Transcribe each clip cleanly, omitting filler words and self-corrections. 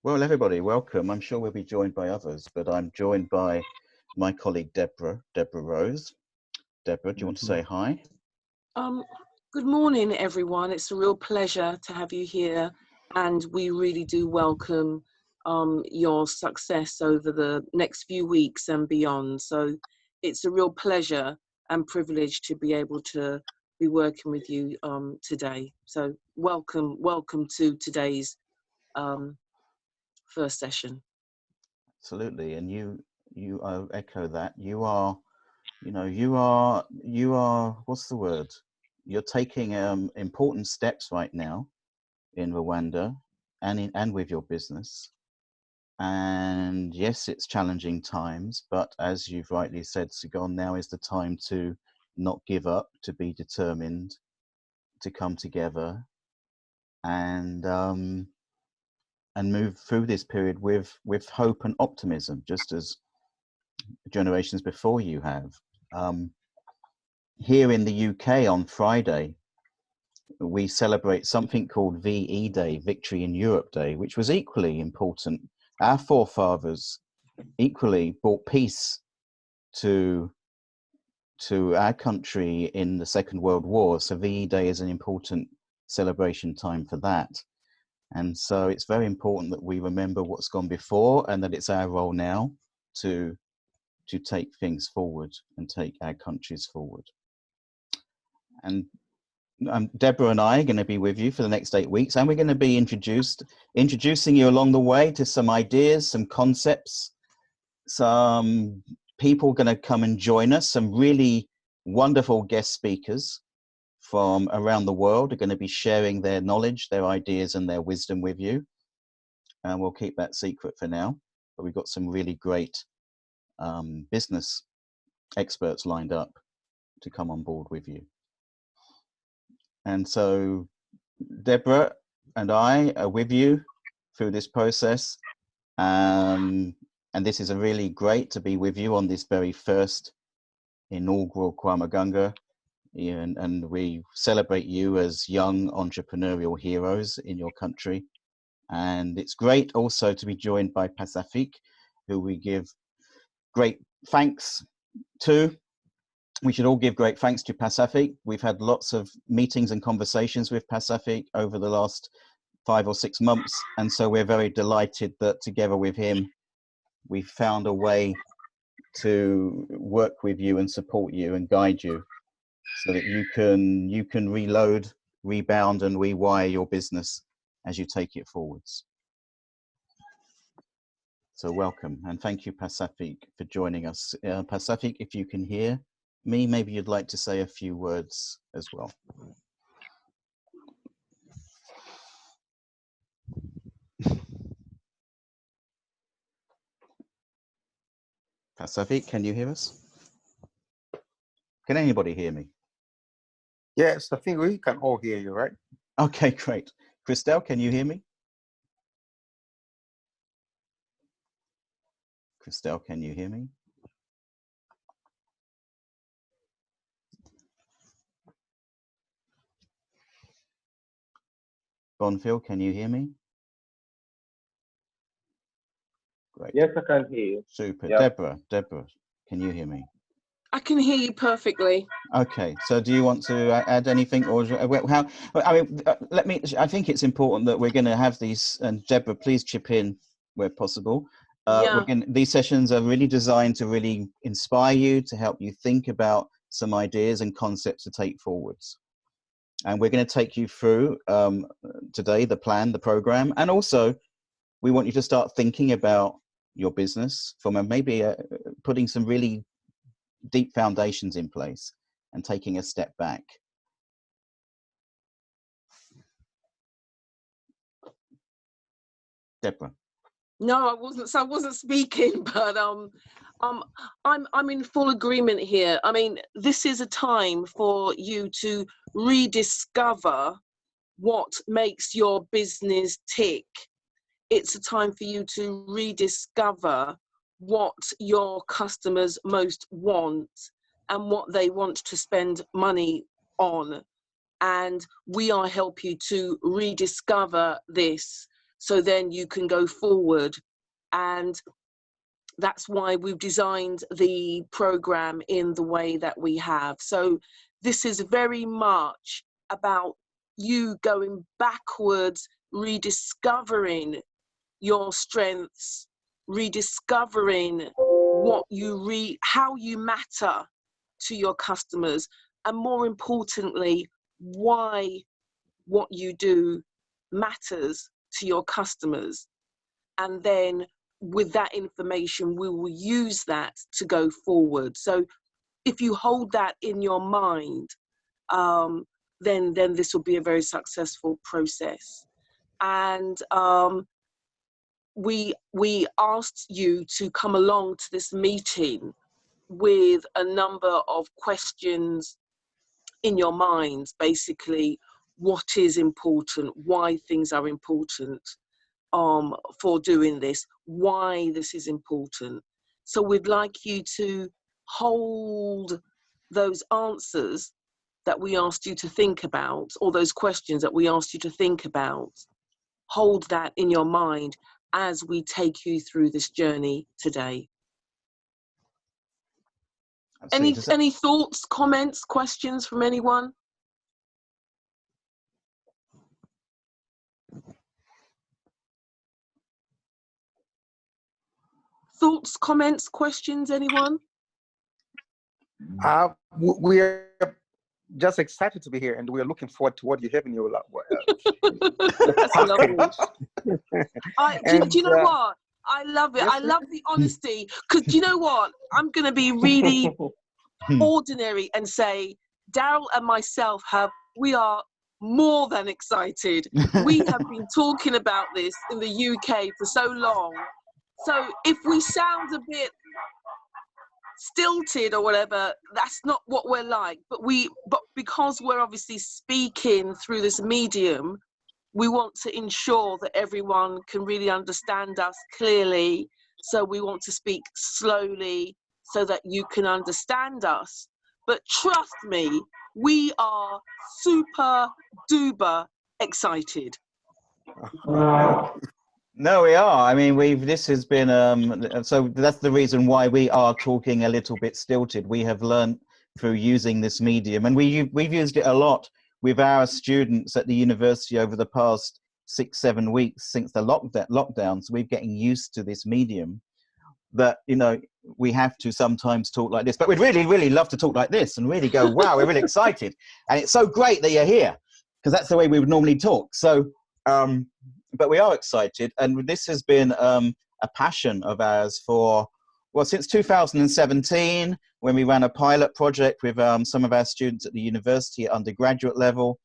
Well, everybody, welcome. I'm sure we'll be joined by others, but I'm joined by my colleague Deborah Rose. Deborah, do you want to say hi? Um, Good morning, everyone. It's a real pleasure to have you here, and we really do welcome your success over the next few weeks and beyond. So it's a real pleasure and privilege to be able to be working with you today. So welcome to today's first session. Absolutely, and you echo that. You are. What's the word? You're taking important steps right now in Rwanda and with your business. And yes, it's challenging times, but as you've rightly said, Sigon, now is the time to not give up, to be determined, to come together and move through this period with hope and optimism, just as generations before you have. Here in the UK on Friday, we celebrate something called VE Day, Victory in Europe Day, which was equally important. Our forefathers equally brought peace to our country in the Second World War. So VE Day is an important celebration time for that. And so it's very important that we remember what's gone before and that it's our role now to take things forward and take our countries forward. And Deborah and I are going to be with you for the next 8 weeks, and we're going to be introducing you along the way to some ideas, some concepts, some people going to come and join us, some really wonderful guest speakers from around the world are going to be sharing their knowledge, their ideas and their wisdom with you. And we'll keep that secret for now, but we've got some really great business experts lined up to come on board with you. And so Deborah and I are with you through this process. And this is a really great to be with you on this very first inaugural Kwamaganga. And we celebrate you as young entrepreneurial heroes in your country. And it's great also to be joined by Pacific, who we give great thanks to. We should all give great thanks to Pacific. We've had lots of meetings and conversations with Pacific over the last 5 or 6 months. And so we're very delighted that together with him, we found a way to work with you and support you and guide you so that you can reload, rebound and rewire your business as you take it forwards. So welcome, and thank you, Pacific, for joining us. Pacific, if you can hear me, maybe you'd like to say a few words as well. Pacific, can you hear us? Can anybody hear me? Yes, I think we can all hear you, right? Okay, great. Christelle, can you hear me? Christelle, can you hear me? Bonfield, can you hear me? Great. Yes, I can hear you. Super. Yep. Deborah, can you hear me? I can hear you perfectly. Okay, so do you want to add anything, or how? I mean, I think it's important that we're going to have these, and Deborah, please chip in where possible. Yeah. These sessions are really designed to really inspire you, to help you think about some ideas and concepts to take forwards. And we're going to take you through today the plan, the program, and also we want you to start thinking about your business from maybe putting some really deep foundations in place and taking a step back. Deborah. No, I wasn't speaking, but I'm in full agreement here. I mean, this is a time for you to rediscover what makes your business tick. It's a time for you to rediscover what your customers most want and what they want to spend money on. And we are help you to rediscover this so then you can go forward. And that's why we've designed the program in the way that we have. So this is very much about you going backwards, rediscovering your strengths, rediscovering how you matter to your customers, and more importantly, why what you do matters to your customers. And then with that information, we will use that to go forward. So if you hold that in your mind, then this will be a very successful process. And we asked you to come along to this meeting with a number of questions in your minds, basically what is important, why things are important for doing this, why this is important. So we'd like you to hold those answers that we asked you to think about, or those questions that we asked you to think about, hold that in your mind as we take you through this journey today. Any thoughts, comments, questions from anyone? Thoughts, comments, questions, anyone? We are just excited to be here, and we are looking forward to what you have in your lap. That's lovely. Do you know what? I love it. Yes, I love the honesty, because do you know what? I'm going to be really ordinary and say Daryl and myself we are more than excited. We have been talking about this in the UK for so long. So if we sound a bit stilted or whatever, that's not what we're like. But because we're obviously speaking through this medium, we want to ensure that everyone can really understand us clearly. So we want to speak slowly so that you can understand us. But trust me, we are super duper excited. No, we are. I mean, this has been, so that's the reason why we are talking a little bit stilted. We have learned through using this medium, and we've used it a lot with our students at the university over the past 6-7 weeks since the lockdown. So we're getting used to this medium that, you know, we have to sometimes talk like this, but we'd really, really love to talk like this and really go, wow, we're really excited. And it's so great that you're here, because that's the way we would normally talk. So, but we are excited, and this has been a passion of ours since 2017, when we ran a pilot project with some of our students at the university at undergraduate level,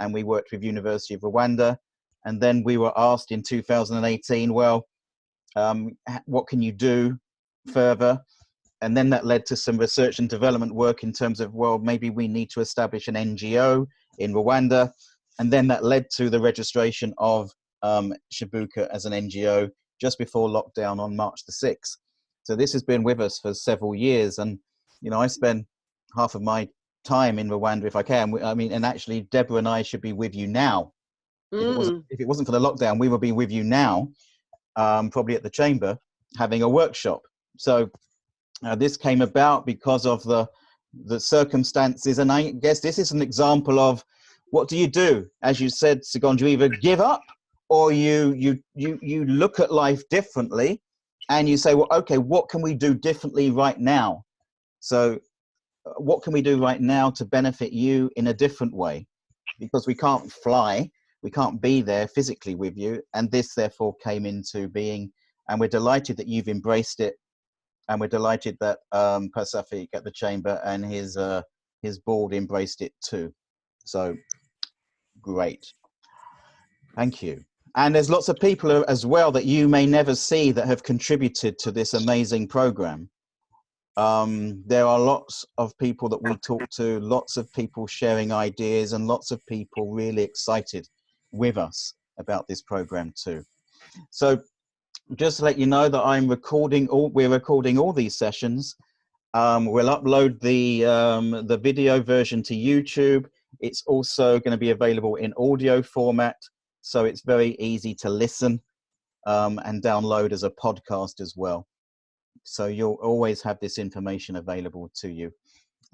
and we worked with University of Rwanda. And then we were asked in 2018, well, what can you do further? And then that led to some research and development work in terms of, well, maybe we need to establish an NGO in Rwanda. And then that led to the registration of Shibuka as an NGO just before lockdown on March the 6th. So this has been with us for several years. And, you know, I spend half of my time in Rwanda if I can. I mean, and actually Deborah and I should be with you now. If it wasn't for the lockdown, we would be with you now, probably at the chamber, having a workshop. So this came about because of the circumstances. And I guess this is an example of, what do you do? As you said, Sigon, you either give up, or you look at life differently, and you say, well, okay, what can we do differently right now? So what can we do right now to benefit you in a different way? Because we can't fly, we can't be there physically with you, and this therefore came into being. And we're delighted that you've embraced it, and we're delighted that Pasafik at the chamber and his board embraced it too. So great. Thank you. And there's lots of people as well that you may never see that have contributed to this amazing program. There are lots of people that we talk to, lots of people sharing ideas, and lots of people really excited with us about this program too. So just to let you know that we're recording all these sessions. We'll upload the video version to YouTube. It's also going to be available in audio format. so it's very easy to listen and download as a podcast as well. So you'll always have this information available to you.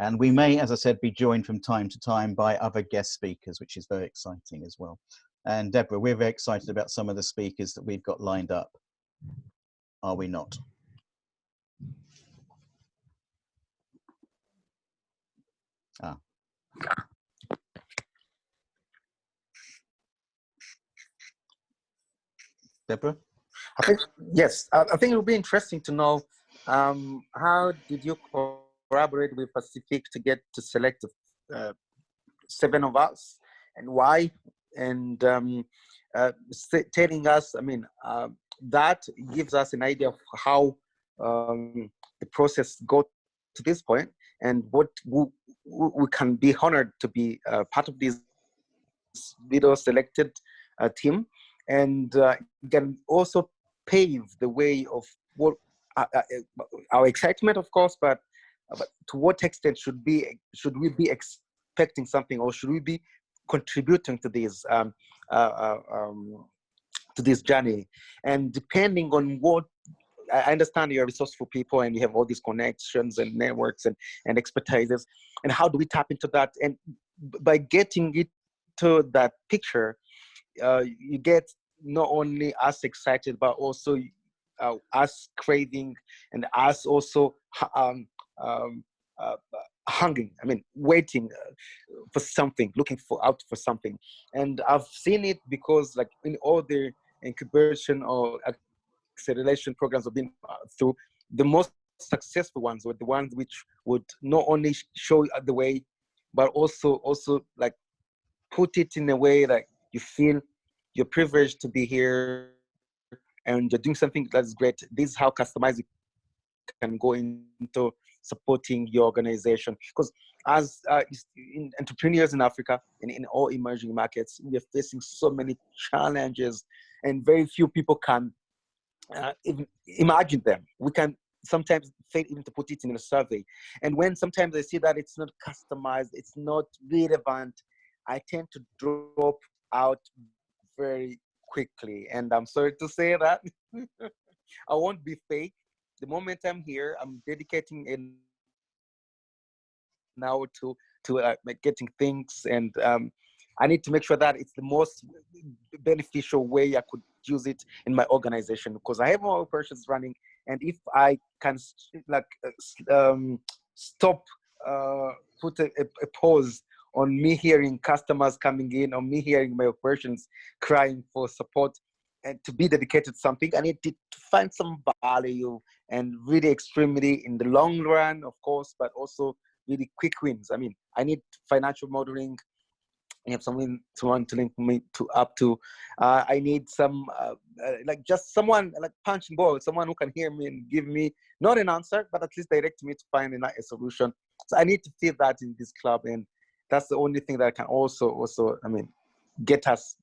And we may, as I said, be joined from time to time by other guest speakers, which is very exciting as well. And Deborah, we're very excited about some of the speakers that we've got lined up. Are we not? Ah. Deborah? I think, yes, I think it would be interesting to know how did you collaborate with Pacific to get to select 7 of us, and why? And telling us, I mean, that gives us an idea of how the process got to this point, and what we can be honored to be part of this video selected team, and can also pave the way of what our excitement, of course, but to what extent should we be expecting something, or should we be contributing to this journey? And depending on what, I understand you're resourceful people and you have all these connections and networks and expertises, and how do we tap into that? And by getting it to that picture, you get not only us excited, but also us craving, and us also hungering. I mean, waiting for something, looking out for something. And I've seen it because, like, in all the incubation or acceleration programs I've been through, the most successful ones were the ones which would not only show the way, but also like put it in a way that you feel you're privileged to be here and you're doing something that's great. This is how customized you can go into supporting your organization. Because as entrepreneurs in Africa and in all emerging markets, we are facing so many challenges, and very few people can even imagine them. We can sometimes fail even to put it in a survey. And when sometimes I see that it's not customized, it's not relevant, I tend to drop out very quickly. And I'm sorry to say that. I won't be fake. The moment I'm here, I'm dedicating an hour to getting things, and I need to make sure that it's the most beneficial way I could use it in my organization, because I have my operations running, and if I can stop, put a pause on me hearing customers coming in, or me hearing my operations crying for support, and to be dedicated to something, I need to find some value, and really extremely in the long run, of course, but also really quick wins. I mean, I need financial modeling. I have someone to link me up to. I need some, like just someone like punching ball, someone who can hear me and give me not an answer, but at least direct me to find a solution. So I need to feel that in this club, and that's the only thing that can also, I mean, get us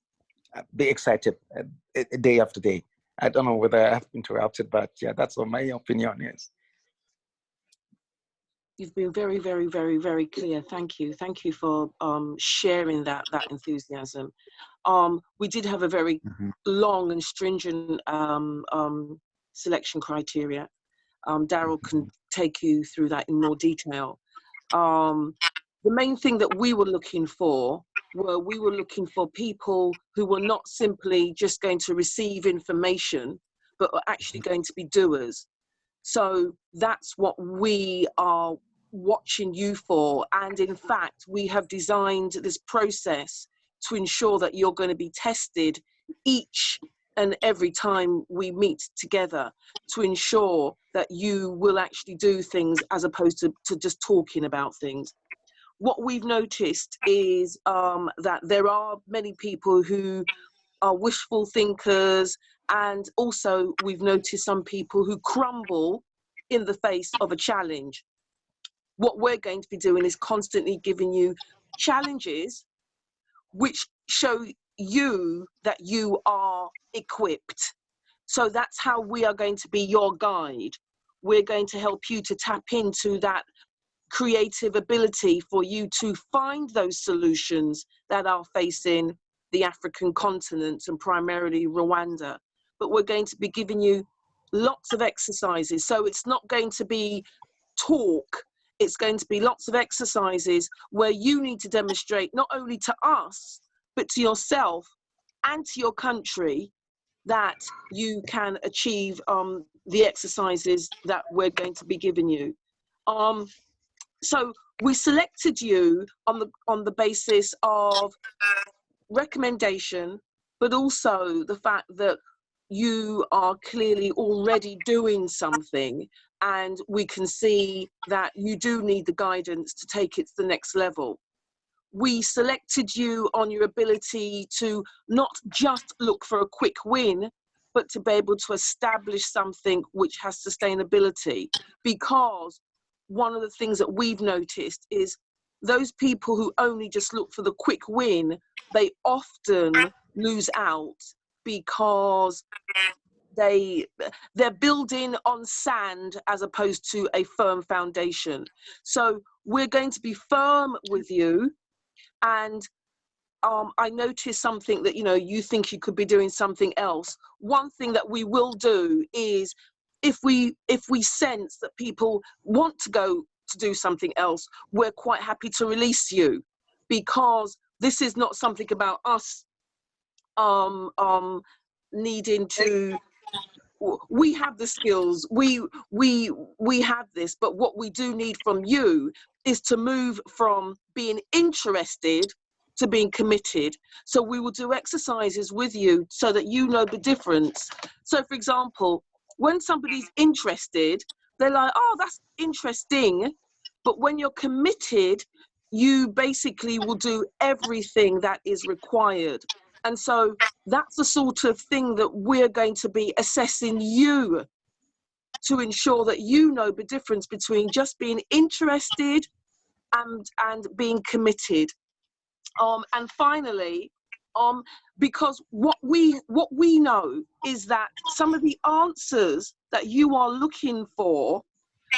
be excited day after day. I don't know whether I have interrupted, but yeah, that's what my opinion is. You've been very, very, very, very clear. Thank you. Thank you for sharing that enthusiasm. We did have a very long and stringent selection criteria. Daryl can take you through that in more detail. The main thing that we were looking for people who were not simply just going to receive information, but are actually going to be doers. So that's what we are watching you for. And in fact, we have designed this process to ensure that you're going to be tested each and every time we meet together, to ensure that you will actually do things as opposed to just talking about things. What we've noticed is that there are many people who are wishful thinkers, and also we've noticed some people who crumble in the face of a challenge. What we're going to be doing is constantly giving you challenges which show you that you are equipped. So that's how we are going to be your guide. We're going to help you to tap into that creative ability for you to find those solutions that are facing the African continent and primarily Rwanda. But we're going to be giving you lots of exercises. So it's not going to be talk, it's going to be lots of exercises where you need to demonstrate not only to us, but to yourself and to your country that you can achieve the exercises that we're going to be giving you. So we selected you on the basis of recommendation, but also the fact that you are clearly already doing something, and we can see that you do need the guidance to take it to the next level. We selected you on your ability to not just look for a quick win, but to be able to establish something which has sustainability. Because one of the things that we've noticed is those people who only just look for the quick win, they often lose out because they're building on sand as opposed to a firm foundation. So we're going to be firm with you. And I noticed something that, you know, you think you could be doing something else. One thing that we will do is if we sense that people want to go to do something else, we're quite happy to release you, because this is not something about us needing to. We have the skills, we have this, but what we do need from you is to move from being interested to being committed. So we will do exercises with you so that you know the difference. So for example, when somebody's interested, they're like, oh, that's interesting. But when you're committed, you basically will do everything that is required. And so that's the sort of thing that we're going to be assessing you to ensure that you know the difference between just being interested and being committed. And finally, because what we know is that some of the answers that you are looking for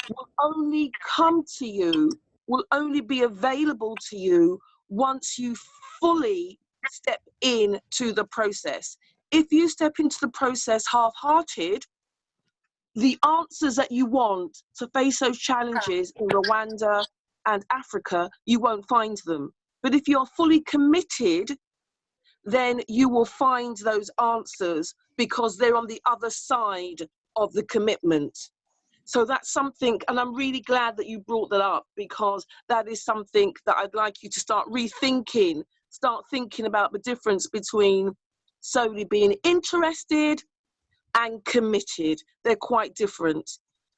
will only come to you, will only be available to you once you fully step into the process. If you step into the process half-hearted, the answers that you want to face those challenges in Rwanda and Africa, you won't find them. But if you're fully committed, then you will find those answers because they're on the other side of the commitment. So that's something, and I'm really glad that you brought that up, because that is something that I'd like you to start rethinking, start thinking about the difference between solely being interested and committed. They're quite different.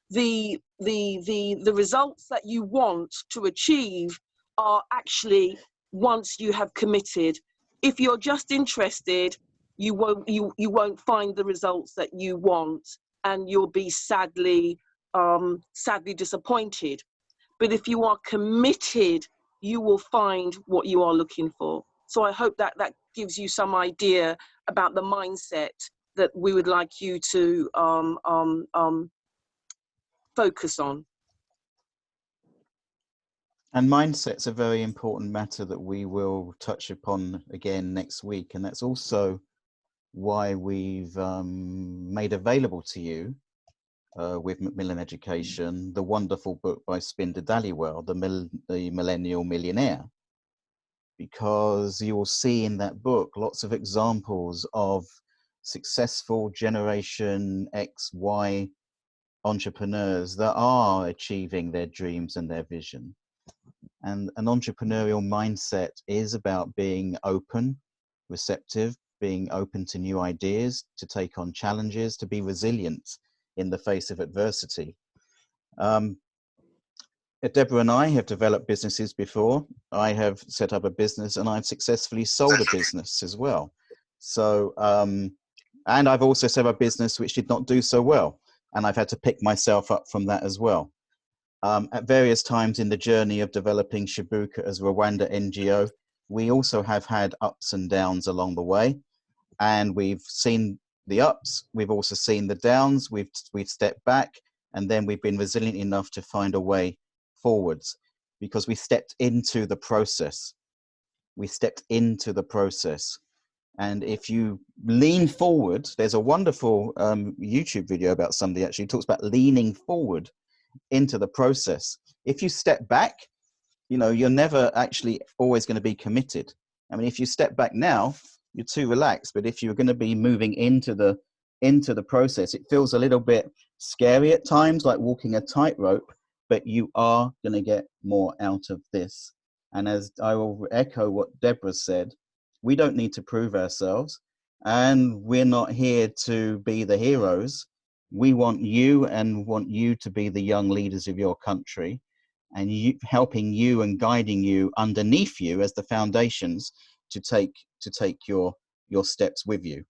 The results that you want to achieve are actually once you have committed. If you're just interested, you won't find the results that you want, and you'll be sadly disappointed. But if you are committed, you will find what you are looking for. So I hope that that gives you some idea about the mindset that we would like you to focus on. And mindset's a very important matter that we will touch upon again next week. And that's also why we've made available to you with Macmillan Education, the wonderful book by Spinder Dhaliwal, the Millennial Millionaire, because you will see in that book lots of examples of successful Generation X, Y entrepreneurs that are achieving their dreams and their vision. And an entrepreneurial mindset is about being open, receptive, being open to new ideas, to take on challenges, to be resilient in the face of adversity. Deborah and I have developed businesses before. I have set up a business and I've successfully sold a business as well. So, and I've also set up a business which did not do so well. And I've had to pick myself up from that as well. At various times in the journey of developing Shibuka as Rwanda NGO, we also have had ups and downs along the way. And we've seen the ups, we've also seen the downs, we've stepped back, and then we've been resilient enough to find a way forwards because we stepped into the process. We stepped into the process. And if you lean forward, there's a wonderful YouTube video about somebody actually talks about leaning forward into the process. If you step back, you know, you're never actually always going to be committed. I mean, if you step back now, you're too relaxed. But if you're going to be moving into the process, it feels a little bit scary at times, like walking a tightrope, but you are going to get more out of this. And as I will echo what Deborah said, we don't need to prove ourselves, and we're not here to be the heroes. We want you to be the young leaders of your country, and you, helping you and guiding you underneath you as the foundations to take your steps with you.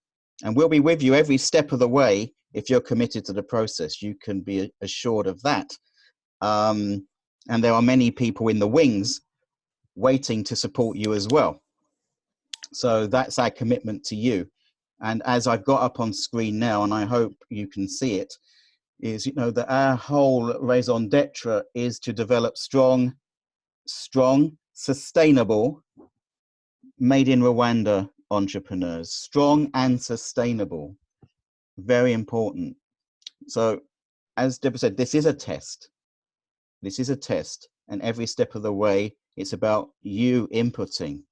And we'll be with you every step of the way if you're committed to the process. You can be assured of that. And there are many people in the wings waiting to support you as well. So that's our commitment to you. And as I've got up on screen now, and I hope you can see it, is, you know, that our whole raison d'etre is to develop strong, sustainable, made in Rwanda entrepreneurs. Strong and sustainable. Very important. So as Deborah said, this is a test. This is a test. And every step of the way, it's about you inputting.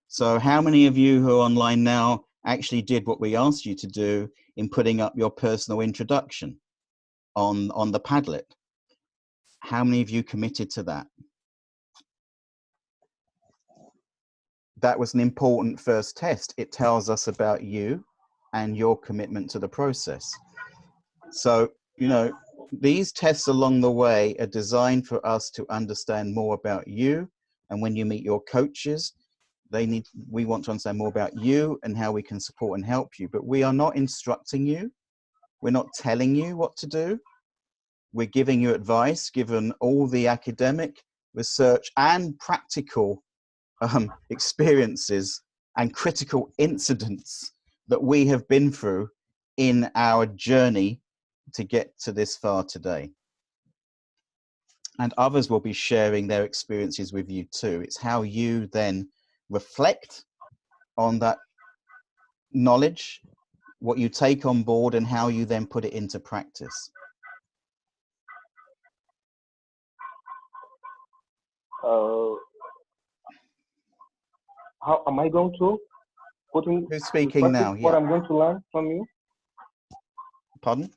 So how many of you who are online now actually did what we asked you to do in putting up your personal introduction on the Padlet? How many of you committed to that? That was an important first test. It tells us about you and your commitment to the process. So, you know, these tests along the way are designed for us to understand more about you. And when you meet your coaches, we want to understand more about you and how we can support and help you. But we are not instructing you. We're not telling you what to do. We're giving you advice, given all the academic, research, and practical experiences and critical incidents that we have been through in our journey to get to this far today. And others will be sharing their experiences with you too. It's how you then reflect on that knowledge, what you take on board, and how you then put it into practice. How am I going to put in Who's speaking now? what I'm going to learn from you? Pardon?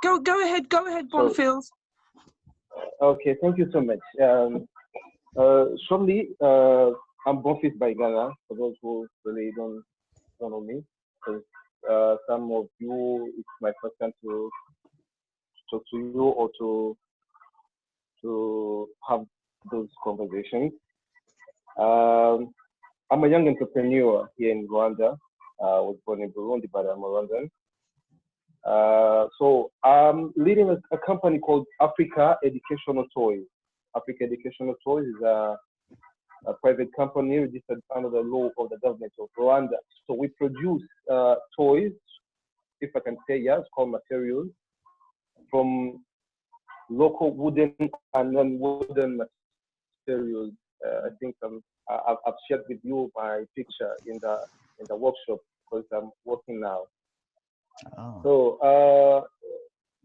Go ahead, Bonfield. Okay, thank you so much. Shortly, I'm Bonfils by Ghana, for those who really don't know me. Because some of you, it's my first time to talk to you or to have those conversations. I'm a young entrepreneur here in Rwanda. I was born in Burundi, but I'm a Rwandan. So I'm leading a company called Africa Educational Toys. Africa Educational Toys is a private company registered under the law of the government of Rwanda. So we produce toys, if I can say, yes, called materials, from local wooden and non-wooden materials. I think I've shared with you my picture in the workshop because I'm working now. Oh. So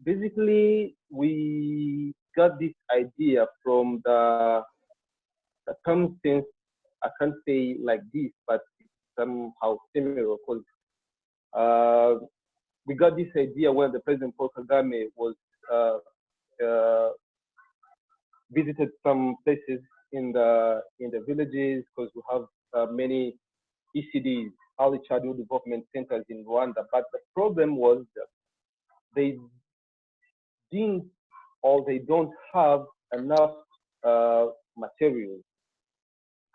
basically, we got this idea from the circumstance. I can't say like this, but it's somehow similar. Because we got this idea when the President Paul Kagame was visited some places in the villages, because we have many ECDs, early childhood development centers in Rwanda. But the problem was that they didn't, or they don't have enough materials.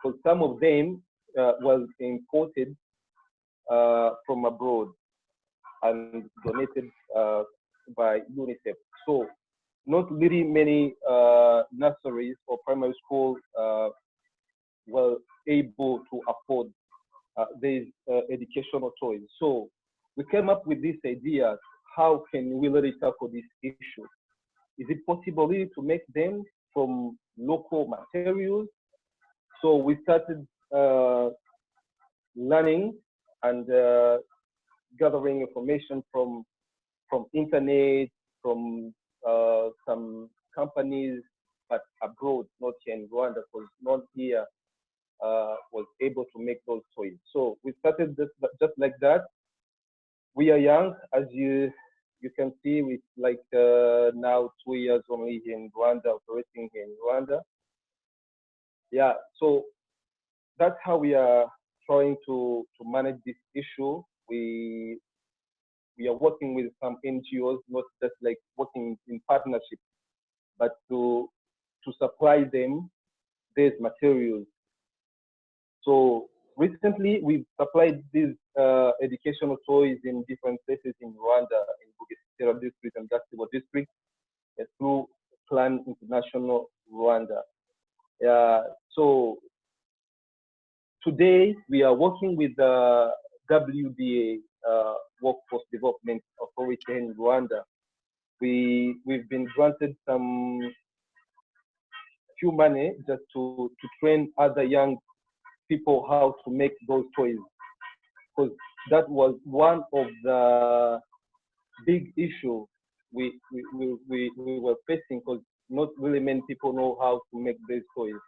So some of them was imported from abroad and donated by UNICEF. So not really many nurseries or primary schools were able to afford these educational toys. So we came up with this idea: how can we really tackle this issue? Is it possible really to make them from local materials? So we started learning and gathering information from internet, from some companies, but abroad, not here in Rwanda, because not here was able to make those toys. So we started just like that. We are young, as you can see, with like now 2 years only in Rwanda, operating in Rwanda. Yeah, so that's how we are trying to manage this issue. We are working with some NGOs, not just like working in partnership, but to supply them these materials. So recently, we've supplied these educational toys in different places in Rwanda, in Bugesera district and Gatsibo district, through Plan International Rwanda. So today, we are working with the WDA, Workforce Development Authority in Rwanda. We've been granted some few money just to train other young people how to make those toys, because that was one of the big issue we were facing, because not really many people know how to make these toys.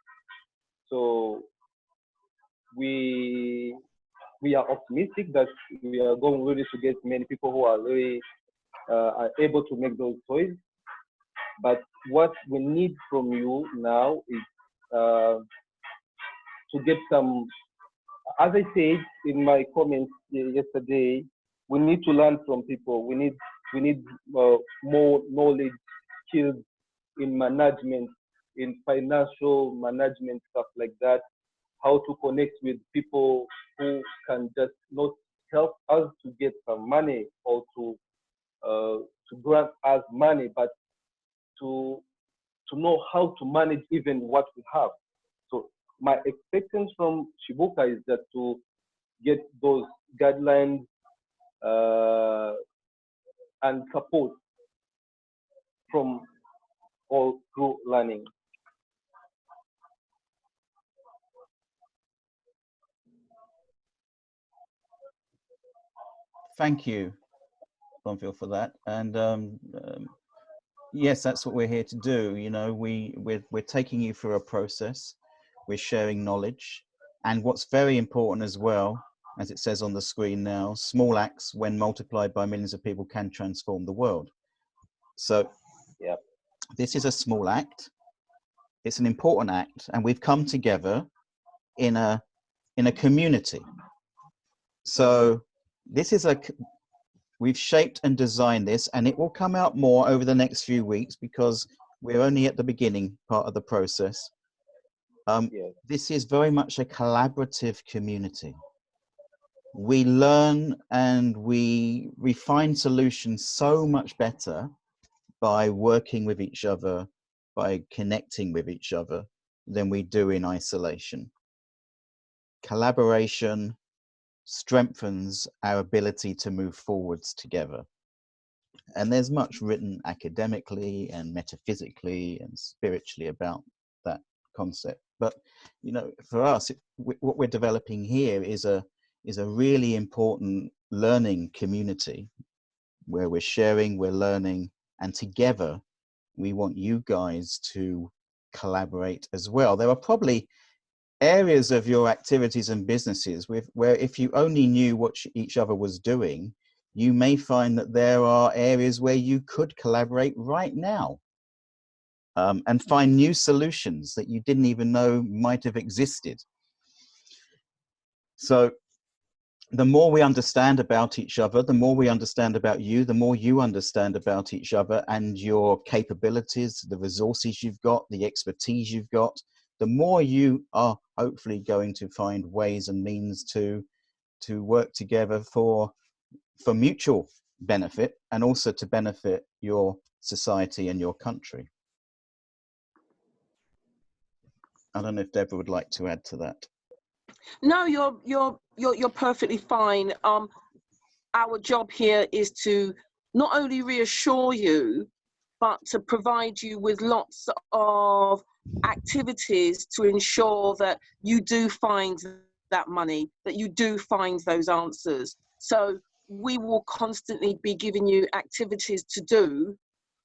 So we are optimistic that we are going really to get many people who are really are able to make those toys. But what we need from you now is to get some, as I said in my comments yesterday, we need to learn from people. We need more knowledge, skills in management, in financial management, stuff like that. How to connect with people who can just not help us to get some money or to grant us money, but to know how to manage even what we have. So my expectations from Shibuka is that to get those guidelines and support from all through learning. Thank you, Bonfil, for that. And yes, that's what we're here to do. You know, we're taking you through a process. We're sharing knowledge, and what's very important as well, as it says on the screen now, small acts when multiplied by millions of people can transform the world. So yep. This is a small act. It's an important act, and we've come together in a community. So this is we've shaped and designed this, and it will come out more over the next few weeks because we're only at the beginning part of the process. Yes. This is very much a collaborative community. We learn and we refine solutions so much better by working with each other, by connecting with each other, than we do in isolation. Collaboration strengthens our ability to move forwards together. And there's much written academically and metaphysically and spiritually about that concept. But, you know, for us, what we're developing here is a really important learning community where we're sharing, we're learning, and together we want you guys to collaborate as well. There are probably areas of your activities and businesses where if you only knew what each other was doing, you may find that there are areas where you could collaborate right now and find new solutions that you didn't even know might have existed. So the more we understand about each other, the more we understand about you, the more you understand about each other and your capabilities, the resources you've got, the expertise you've got, the more you are hopefully going to find ways and means to work together for mutual benefit and also to benefit your society and your country. I don't know if Deborah would like to add to that. No, you're perfectly fine. Our job here is to not only reassure you, but to provide you with lots of activities to ensure that you do find that money, that you do find those answers. So we will constantly be giving you activities to do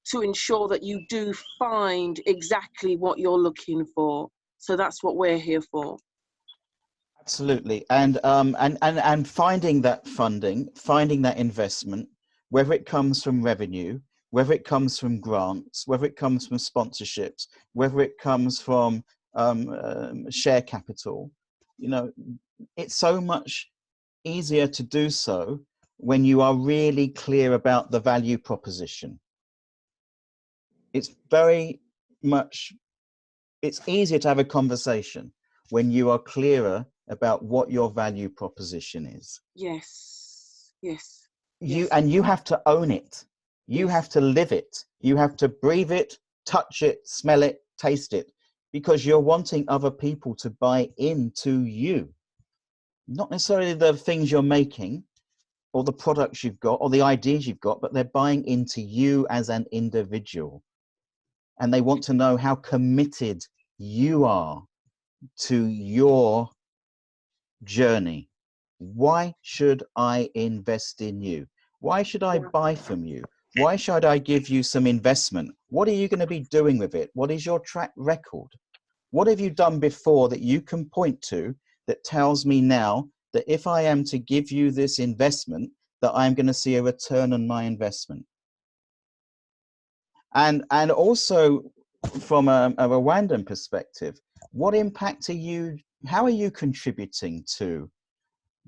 to ensure that you do find exactly what you're looking for. So that's what we're here for. Absolutely. And finding that funding, finding that investment, whether it comes from revenue, whether it comes from grants, whether it comes from sponsorships, whether it comes from share capital, you know, it's so much easier to do so when you are really clear about the value proposition. It's very much, it's easier to have a conversation when you are clearer about what your value proposition is. Yes, yes. You have to own it. You have to live it. You have to breathe it, touch it, smell it, taste it, because you're wanting other people to buy into you. Not necessarily the things you're making or the products you've got or the ideas you've got, but they're buying into you as an individual. And they want to know how committed you are to your journey. Why should I invest in you? Why should I buy from you? Why should I give you some investment? What are you going to be doing with it? What is your track record? What have you done before that you can point to that tells me now that if I am to give you this investment, that I'm going to see a return on my investment? And also from a Rwandan perspective, what impact are you, how are you contributing to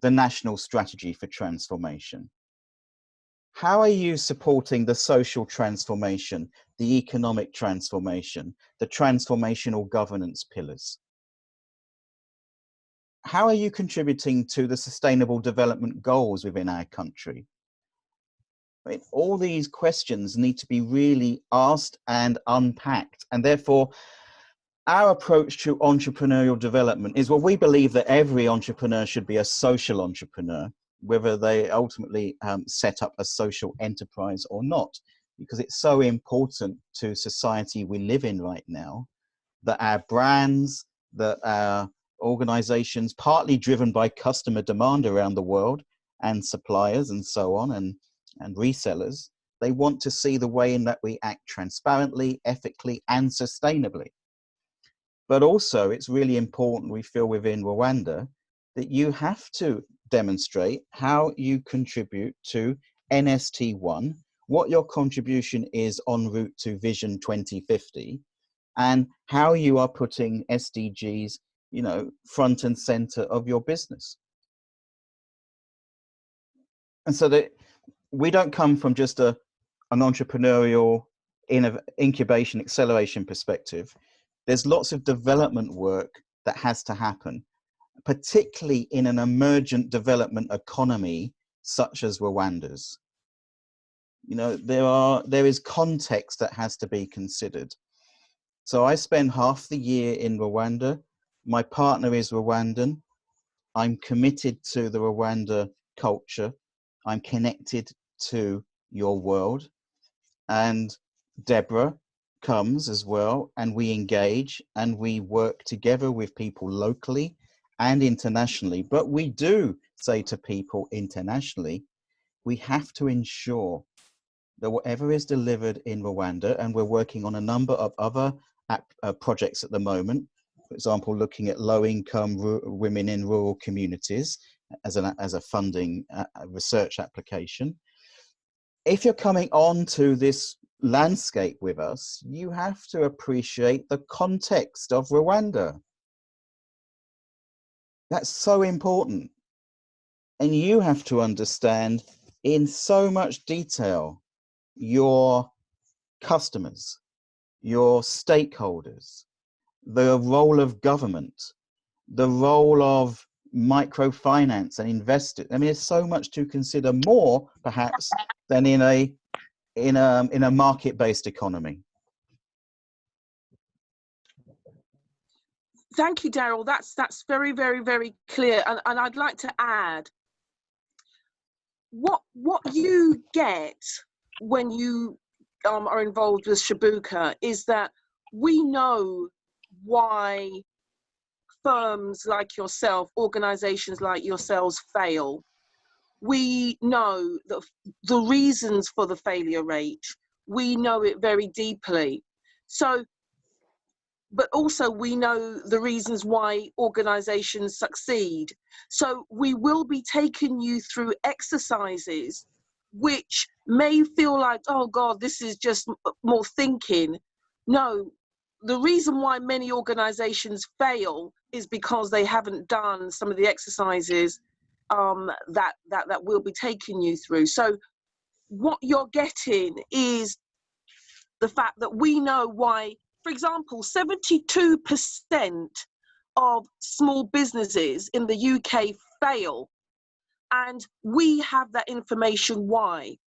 the national strategy for transformation? How are you supporting the social transformation, the economic transformation, the transformational governance pillars? How are you contributing to the sustainable development goals within our country? I mean, all these questions need to be really asked and unpacked. And therefore, our approach to entrepreneurial development is, well, we believe that every entrepreneur should be a social entrepreneur, whether they ultimately set up a social enterprise or not, because it's so important to society we live in right now that our brands, that our organizations, partly driven by customer demand around the world and suppliers and so on, and resellers, they want to see the way in that we act transparently, ethically, and sustainably. But also, it's really important, we feel, within Rwanda, that you have to demonstrate how you contribute to NST1, what your contribution is en route to Vision 2050, and how you are putting SDGs, you know, front and center of your business. And so that we don't come from just an entrepreneurial incubation acceleration perspective. There's lots of development work that has to happen, particularly in an emergent development economy such as Rwanda's. You know, there is context that has to be considered. So I spend half the year in Rwanda. My partner is Rwandan. I'm committed to the Rwanda culture. I'm connected to your world. And Deborah comes as well, and we engage and we work together with people locally and internationally. But we do say to people internationally, we have to ensure that whatever is delivered in Rwanda, and we're working on a number of other projects at the moment, for example, looking at low-income women in rural communities as a funding research application. If you're coming on to this landscape with us, you have to appreciate the context of Rwanda. That's so important. And you have to understand in so much detail your customers, your stakeholders, the role of government, the role of microfinance and investors. I mean, there's so much to consider, more perhaps than in a market-based economy. Thank you, Daryl. That's very, very, very clear. And I'd like to add, what you get when you are involved with Shibuka is that we know why firms like yourself, organizations like yourselves fail, we know the reasons for the failure rate. We know it very deeply. So, but also we know the reasons why organizations succeed. So we will be taking you through exercises which may feel like, oh God, this is just more thinking. No, the reason why many organizations fail is because they haven't done some of the exercises that we'll be taking you through. So what you're getting is the fact that we know why, for example, 72% of small businesses in the UK fail, and we have that information why.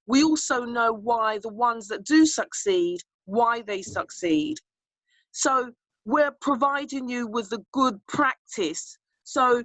We also know why the ones that do succeed, why they succeed. So we're providing you with the good practice so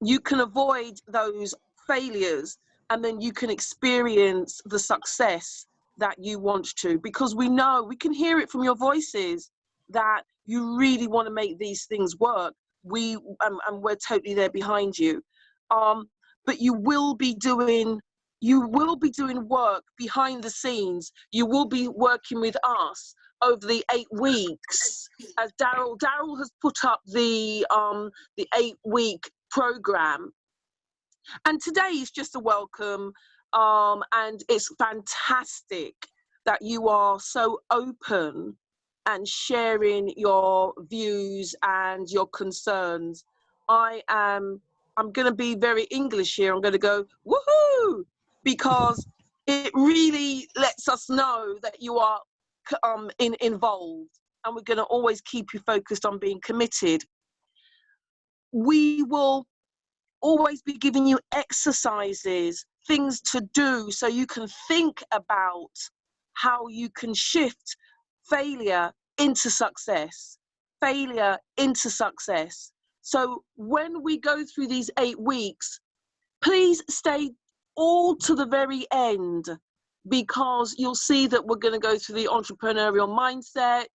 you can avoid those failures, and then you can experience the success that you want to, because we know, we can hear it from your voices that you really want to make these things work. And we're totally there behind you. But you will be doing work behind the scenes. You will be working with us over the 8 weeks. As Daryl has put up the 8-week program, and today is just a welcome, and it's fantastic that you are so open and sharing your views and your concerns. I'm going to be very English here. I'm going to go woohoo, because it really lets us know that you are involved, and we're going to always keep you focused on being committed. We will always be giving you exercises, things to do, so you can think about how you can shift failure into success, failure into success. So when we go through these 8 weeks, please stay all to the very end, because you'll see that we're going to go through the entrepreneurial mindset.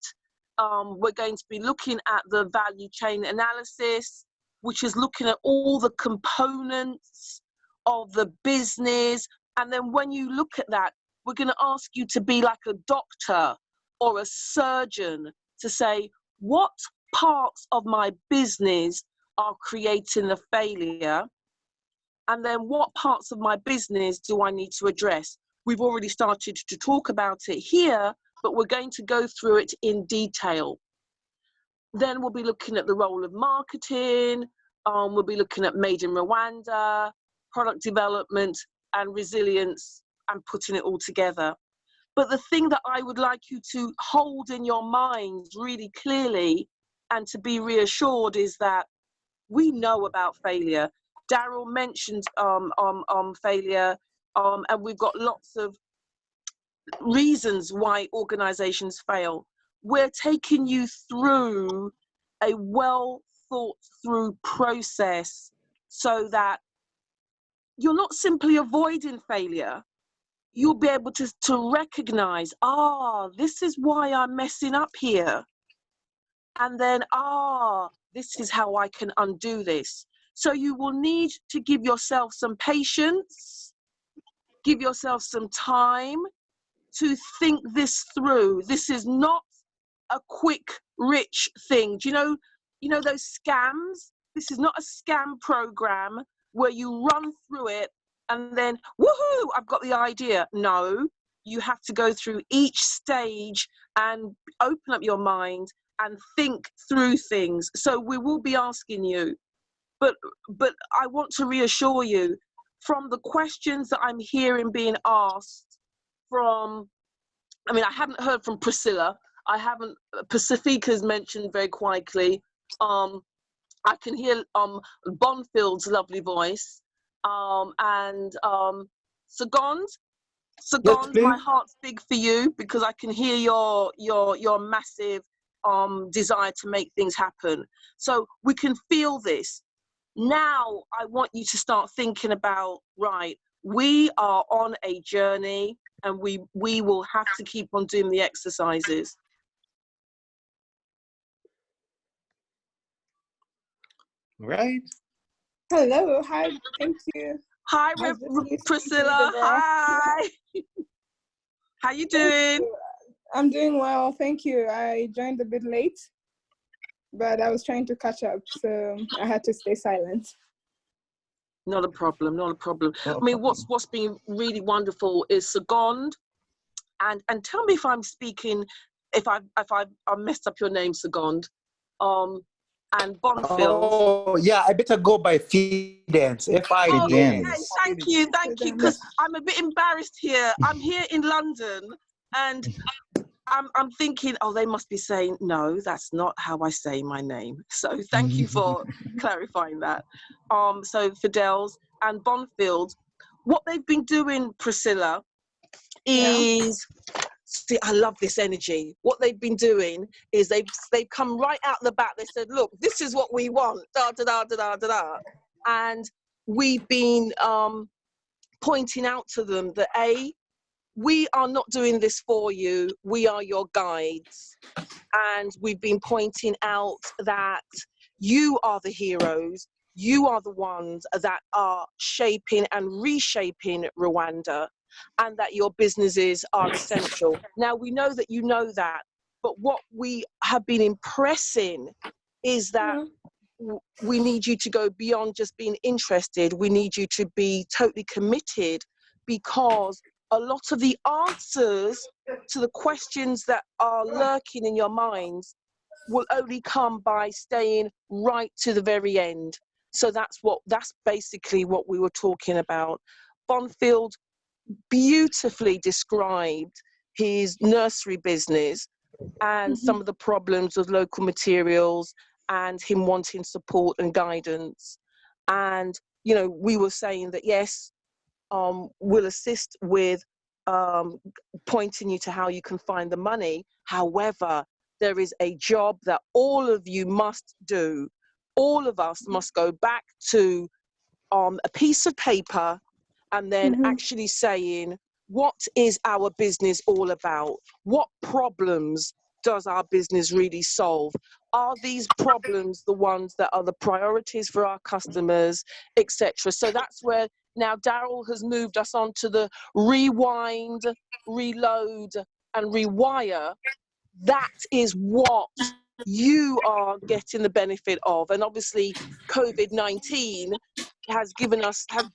We're going to be looking at the value chain analysis, which is looking at all the components of the business. And then when you look at that, we're going to ask you to be like a doctor or a surgeon to say, what parts of my business are creating the failure? And then what parts of my business do I need to address? We've already started to talk about it here, but we're going to go through it in detail. Then we'll be looking at the role of marketing. We'll be looking at Made in Rwanda, product development and resilience, and putting it all together. But the thing that I would like you to hold in your mind really clearly and to be reassured is that we know about failure. Daryl mentioned failure, and we've got lots of reasons why organizations fail. We're taking you through a well thought through process so that you're not simply avoiding failure. You'll be able to recognize, this is why I'm messing up here. And then, this is how I can undo this. So you will need to give yourself some patience, give yourself some time to think this through. This is not a quick, rich thing. Do you know those scams? This is not a scam program where you run through it and then, woohoo, I've got the idea. No, you have to go through each stage and open up your mind and think through things. So we will be asking you, but I want to reassure you, from the questions that I'm hearing being asked from, I haven't heard from Priscilla. Pacifica's mentioned very quietly. I can hear Bonfield's lovely voice. And Sagond, Yes, my heart's big for you, because I can hear your massive desire to make things happen. So we can feel this. Now I want you to start thinking about, right, we are on a journey, and we will have to keep on doing the exercises. right? Hello, hi, thank you. Hi, I was just listening to Priscilla. Deborah. Hi. How you doing? I'm doing well, thank you. I joined a bit late, but I was trying to catch up, so I had to stay silent. Not a problem, not a problem. Not a I mean, problem. what's been really wonderful is Segond, and tell me if I'm speaking, if I messed up your name, Segond, and Bonfield. Oh, yeah, I better go by Fidence. Oh, Fidence. okay, thank you, because I'm a bit embarrassed here. I'm here in London, and I'm thinking, oh, they must be saying, no, that's not how I say my name. So thank you for clarifying that. So Fidels and Bonfield, what they've been doing, Priscilla, is, see, I love this energy. What they've been doing is they've come right out the back. They said, look, this is what we want, da, da, da, da, da, da, da. And we've been pointing out to them that, we are not doing this for you. We are your guides. And we've been pointing out that you are the heroes. You are the ones that are shaping and reshaping Rwanda, and that your businesses are essential. Now, we know that you know that, but what we have been impressing is that we need you to go beyond just being interested. We need you to be totally committed, because a lot of the answers to the questions that are lurking in your minds will only come by staying right to the very end. So that's basically what we were talking about. Bonfield beautifully described his nursery business and some of the problems with local materials and him wanting support and guidance. And, you know, we were saying that, yes, we'll assist with pointing you to how you can find the money. However, there is a job that all of you must do. All of us must go back to a piece of paper and then actually saying, what is our business all about? What problems does our business really solve? Are these problems the ones that are the priorities for our customers, etc.? So that's where now Daryl has moved us on to the rewind, reload, and rewire. That is what you are getting the benefit of. And obviously COVID-19 has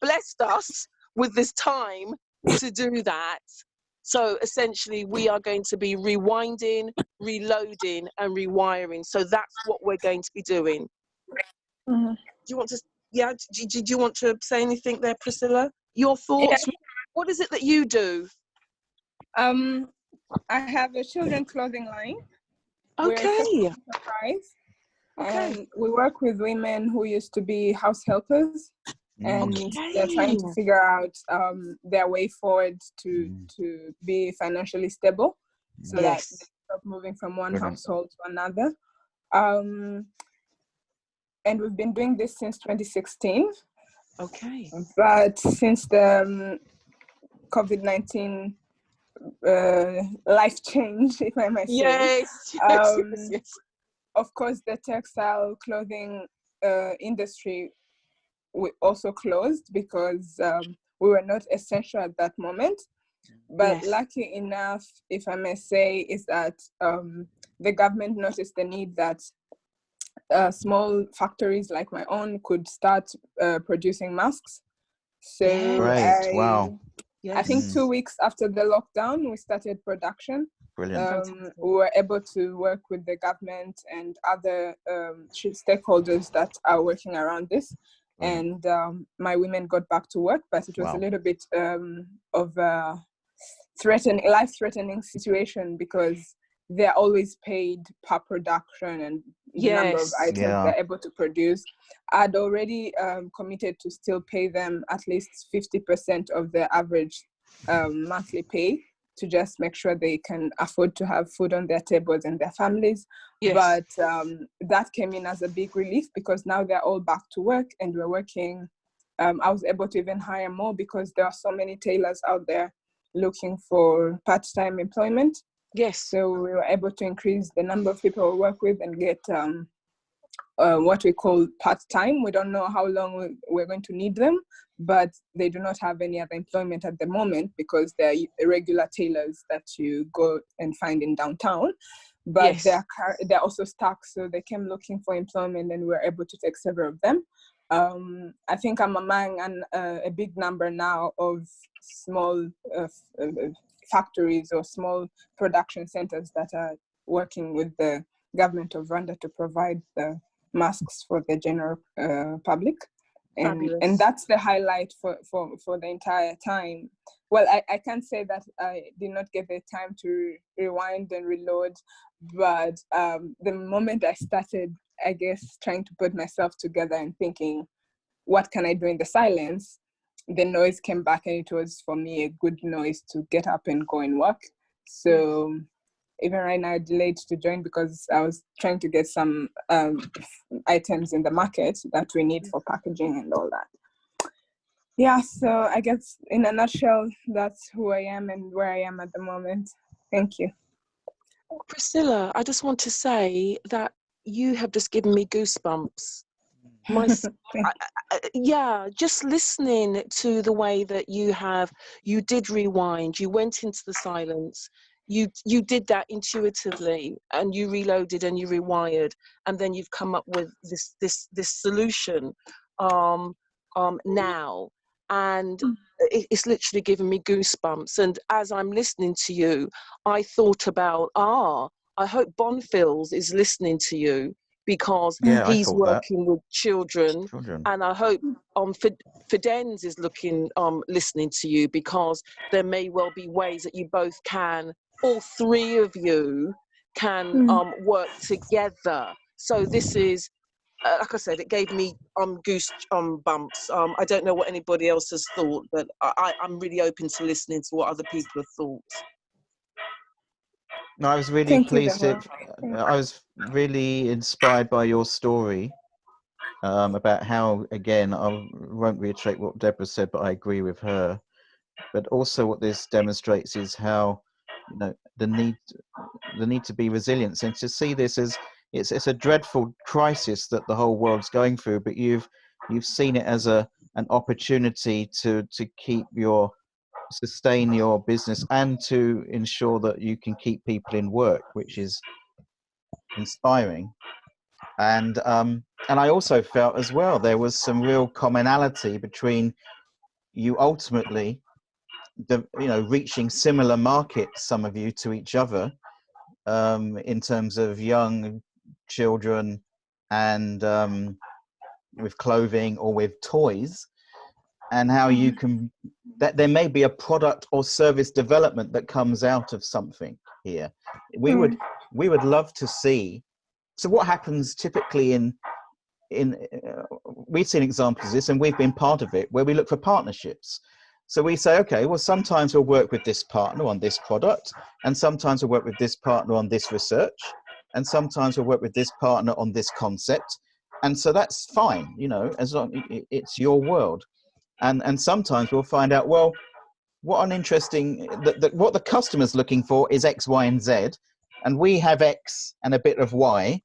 blessed us with this time to do that. So essentially we are going to be rewinding, reloading, and rewiring. So that's what we're going to be doing. Do you want to, do you want to say anything there, Priscilla? Your thoughts? Yeah. What is it that you do? I have a children clothing line. Okay. And we work with women who used to be house helpers, and they're trying to figure out their way forward to be financially stable, so that they stop moving from one household to another. And we've been doing this since 2016. Okay. But since the COVID-19 life change, if I may say. Yes. Of course, the textile clothing industry we also closed because we were not essential at that moment. But lucky enough, if I may say, is that the government noticed the need that small factories like my own could start producing masks. So I think 2 weeks after the lockdown, we started production. Brilliant. We were able to work with the government and other stakeholders that are working around this. And my women got back to work, but it was a little bit of a life-threatening situation, because they're always paid per production and the number of items they're able to produce. I'd already committed to still pay them at least 50% of their average monthly pay, to just make sure they can afford to have food on their tables and their families. But that came in as a big relief, because now they're all back to work and we're working. I was able to even hire more, because there are so many tailors out there looking for part-time employment. So we were able to increase the number of people we work with and get what we call part-time. We don't know how long we're going to need them, but they do not have any other employment at the moment because they're regular tailors that you go and find in downtown. But they're also stuck, so they came looking for employment, and we were able to take several of them. I think I'm among a big number now of small factories or small production centers that are working with the government of Rwanda to provide the masks for the general public. And that's the highlight for the entire time. Well, I can't say that I did not get the time to rewind and reload, but the moment I started, I guess, trying to put myself together and thinking, what can I do in the silence? The noise came back, and it was, for me, a good noise to get up and go and work. So even right now, I delayed to join because I was trying to get some items in the market that we need for packaging and all that. Yeah, so I guess in a nutshell, that's who I am and where I am at the moment. Thank you. Priscilla, I just want to say that you have just given me goosebumps. Yeah, just listening to the way that you did rewind, you went into the silence, you did that intuitively, and you reloaded and you rewired, and then you've come up with this solution now, and it's literally given me goosebumps. And as I'm listening to you, I thought about, I hope Bonfils is listening to you, because he's working with children, and I hope Fidenz is listening to you, because there may well be ways that you both can, all three of you can work together. So this is, like I said, it gave me goose bumps. I don't know what anybody else has thought, but I'm really open to listening to what other people have thought. No, I was really pleased. I was really inspired by your story about how, again, I won't reiterate what Deborah said, but I agree with her. But also, what this demonstrates is how, the need to be resilient, and to see this as it's a dreadful crisis that the whole world's going through, but you've seen it as an opportunity to sustain your business and to ensure that you can keep people in work, which is inspiring. And I also felt as well there was some real commonality between you ultimately reaching similar markets, some of you, to each other, in terms of young children and with clothing or with toys, and how you can, that there may be a product or service development that comes out of something here. We would love to see. So what happens typically in we've seen examples of this, and we've been part of it, where we look for partnerships. So we say, okay, well, sometimes we'll work with this partner on this product, and sometimes we'll work with this partner on this research, and sometimes we'll work with this partner on this concept. And so that's fine, as long it's your world. And sometimes we'll find out, well, what an interesting, what the customer's looking for is X, Y, and Z, and we have X and a bit of Y,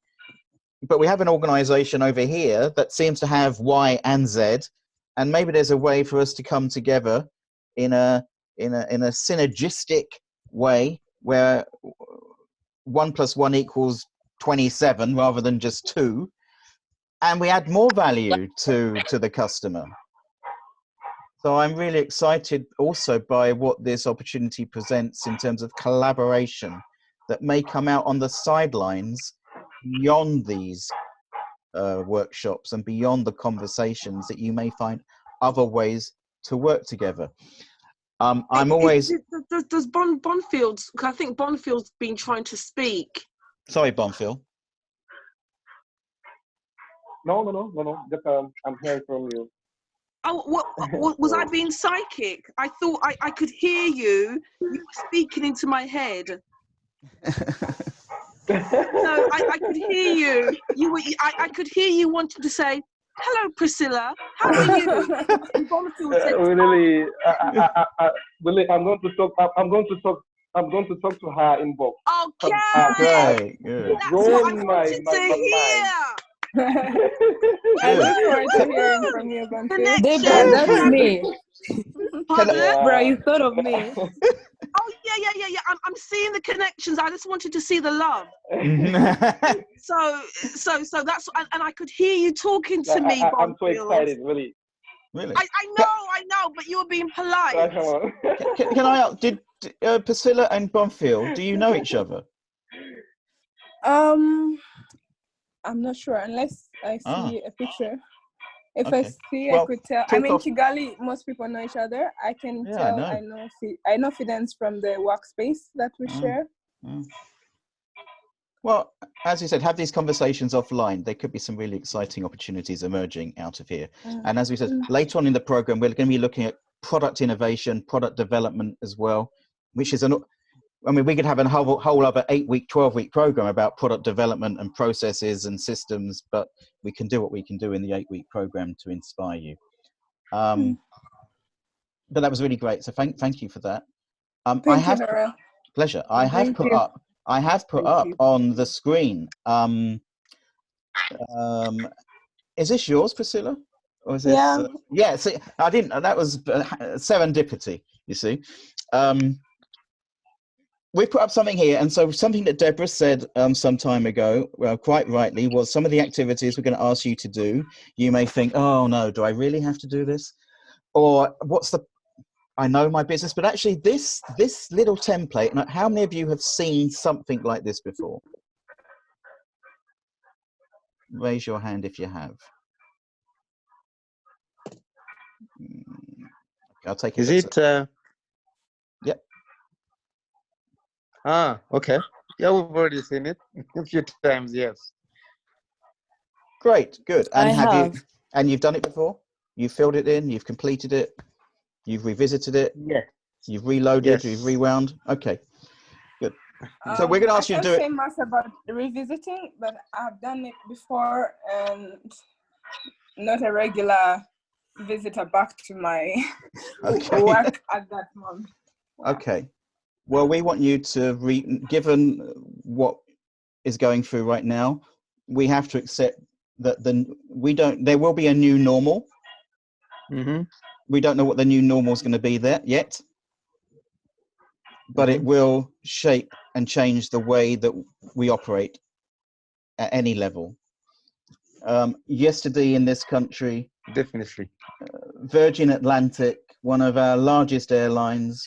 but we have an organization over here that seems to have Y and Z, and maybe there's a way for us to come together in a synergistic way where 1 + 1 = 27 rather than just 2, and we add more value to the customer. So I'm really excited also by what this opportunity presents in terms of collaboration that may come out on the sidelines beyond these workshops and beyond the conversations, that you may find other ways to work together. I'm always... Does Bonfils, I think Bonfils been trying to speak. Sorry, Bonfil. No. Just, I'm hearing from you. Oh, what was I being psychic? I thought I could hear you. You were speaking into my head. No, I could hear you. I could hear you wanting to say, "Hello, Priscilla. How are you?" And really, really, I'm going to talk. I'm going to talk to her in box. Okay. Great. Good. That's what I wanted to hear. I look forward to hearing from you, Bantu. Deborah, that's me. Pardon? Bro, you thought of me. Oh yeah. I'm seeing the connections. I just wanted to see the love. So that's and I could hear you talking to me. I'm so excited, really. Really? I know, but you were being polite. Can I? Did Priscilla and Bonfield? Do you know each other? I'm not sure unless I see a picture. If I see, I could tell. I mean, Kigali, most people know each other. I can tell. I know Fidence from the workspace that we share. Well, as you said, have these conversations offline. There could be some really exciting opportunities emerging out of here. And as we said, later on in the program, we're going to be looking at product innovation, product development as well, which is we could have a whole other 8-week, 12-week program about product development and processes and systems, but we can do what we can do in the 8-week program to inspire you. But that was really great. So thank you for that. Thank you, Nora. Pleasure. I have put up on the screen. Is this yours, Priscilla? Or is this, yeah. See, I didn't. That was serendipity. You see, we put up something here, and so something that Deborah said some time ago, quite rightly, was some of the activities we're going to ask you to do. You may think, oh no, do I really have to do this? Or I know my business, but actually this little template, and how many of you have seen something like this before? Raise your hand if you have. I'll take it. Is it? Yep. Okay. Yeah, we've already seen it a few times, yes. Great, good. And I you've done it before? You've filled it in, you've completed it, you've revisited it? Yes. You've reloaded, you've rewound? Okay, good. So we're going to ask you to do it. I can't say much about revisiting, but I've done it before and not a regular visitor back to my work at that moment. Okay. Well, we want you to, given what is going through right now, we have to accept that there will be a new normal. We don't know what the new normal is going to be there yet, but it will shape and change the way that we operate at any level. Yesterday in this country, definitely, Virgin Atlantic, one of our largest airlines,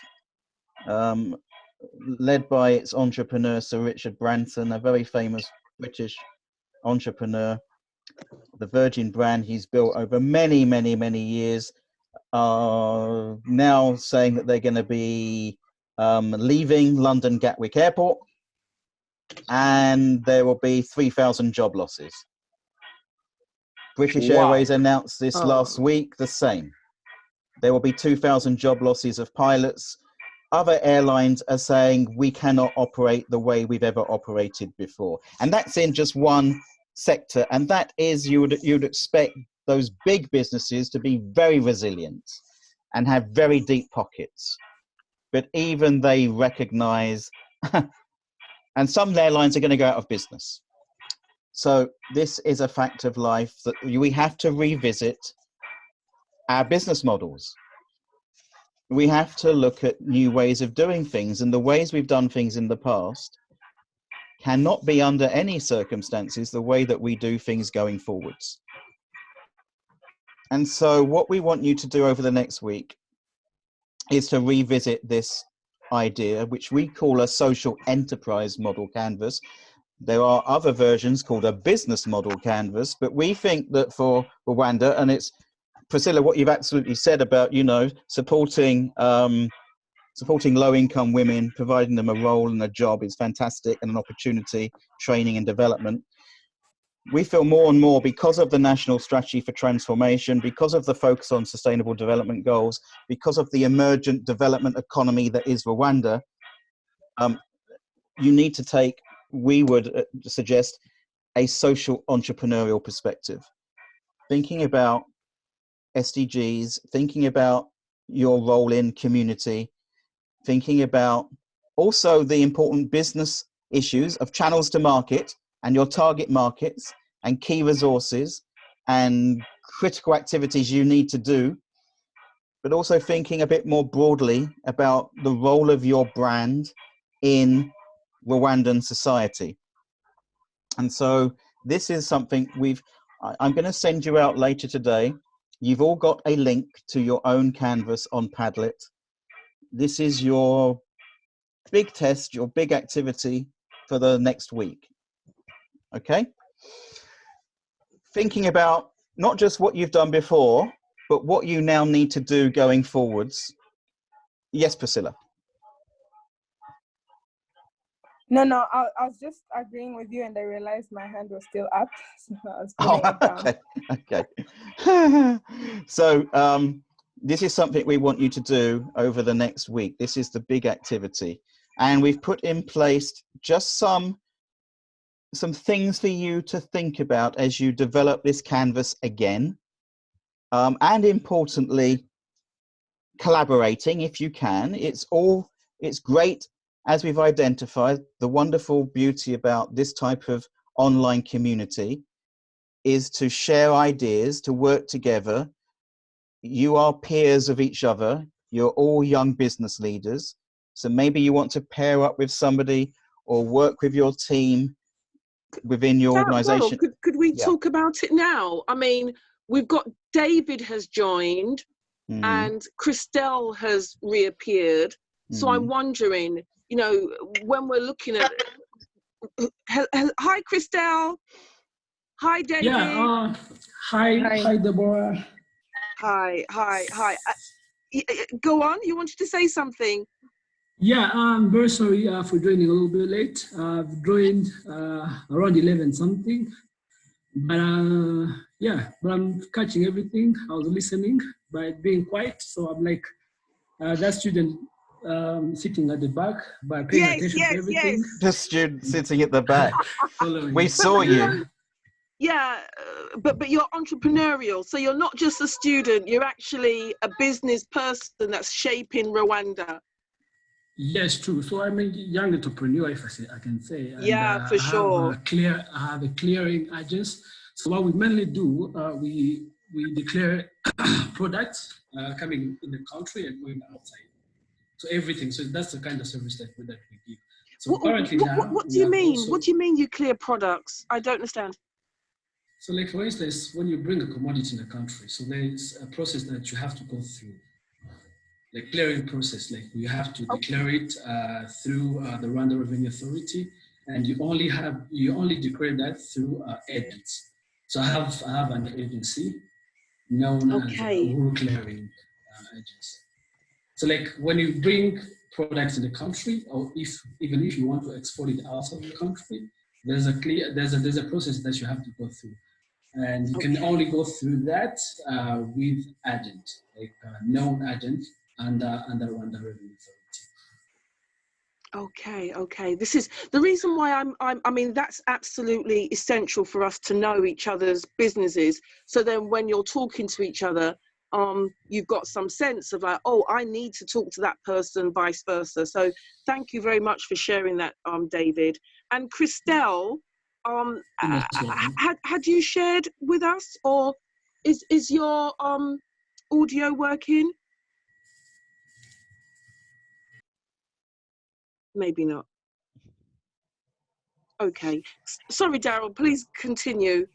led by its entrepreneur, Sir Richard Branson, a very famous British entrepreneur. The Virgin brand he's built over many, many, many years, are now saying that they're going to be leaving London Gatwick Airport, and there will be 3,000 job losses. British Airways announced this last week, the same. There will be 2,000 job losses of pilots. Other airlines are saying we cannot operate the way we've ever operated before. And that's in just one sector. And that is, you'd expect those big businesses to be very resilient and have very deep pockets. But even they recognize, and some airlines are going to go out of business. So this is a fact of life that we have to revisit our business models. We have to look at new ways of doing things, and the ways we've done things in the past cannot be under any circumstances the way that we do things going forwards. And so what we want you to do over the next week is to revisit this idea, which we call a social enterprise model canvas. There are other versions called a business model canvas, but we think that for Rwanda, and it's, Priscilla, what you've absolutely said about, supporting low-income women, providing them a role and a job is fantastic, and an opportunity, training and development. We feel more and more, because of the National Strategy for Transformation, because of the focus on Sustainable Development Goals, because of the emergent development economy that is Rwanda, you need to take, we would suggest, a social entrepreneurial perspective. Thinking about SDGs, thinking about your role in community, thinking about also the important business issues of channels to market and your target markets and key resources and critical activities you need to do, but also thinking a bit more broadly about the role of your brand in Rwandan society. And so this is something I'm going to send you out later today. You've all got a link to your own canvas on Padlet. This is your big test, your big activity for the next week. Okay? Thinking about not just what you've done before, but what you now need to do going forwards. Yes, Priscilla. No, I was just agreeing with you, and I realized my hand was still up, so I was putting it down. Okay. So this is something we want you to do over the next week. This is the big activity, and we've put in place just some things for you to think about as you develop this canvas again, and importantly, collaborating if you can. It's great. As we've identified, the wonderful beauty about this type of online community is to share ideas, to work together. You are peers of each other. You're all young business leaders. So maybe you want to pair up with somebody or work with your team within your organization. Could we talk about it now? I mean, we've got David has joined and Christelle has reappeared. So I'm wondering, you know, when we're looking at hi Christelle, hi David. Yeah, hi Deborah. Hi. Go on, you wanted to say something? Yeah, I'm very sorry for joining a little bit late. I've joined around 11 something, but yeah, but I'm catching everything. I was listening by being quiet, so I'm like that student sitting at the back, but paying attention to everything. Yes. The student sitting at the back. We saw you. Yeah, but you're entrepreneurial, so you're not just a student. You're actually a business person that's shaping Rwanda. Yes, true. So I'm a young entrepreneur, if I can say. And, yeah, for sure. I have a clearing agents. So what we mainly do, we declare products coming in the country and going outside. So everything. So that's the kind of service that we give. So currently now, what do you mean? What do you mean you clear products? I don't understand. So like for instance, when you bring a commodity in the country, so there's a process that you have to go through. The clearing process, like you have to declare it through the Rwanda Revenue Authority, and you only declare that through agents. So I have an agency known as Uhuru Clearing Agency. So like when you bring products in the country, or even if you want to export it outside the country, there's a process that you have to go through. And you can only go through that with agent, like known agent under Rwanda Revenue Authority. Okay. This is the reason why I mean, that's absolutely essential for us to know each other's businesses. So then when you're talking to each other, you've got some sense of like, oh, I need to talk to that person, vice versa. So thank you very much for sharing that, David. And Christelle, had you shared with us, or is your audio working? Maybe not. Okay. Sorry, Daryl, please continue.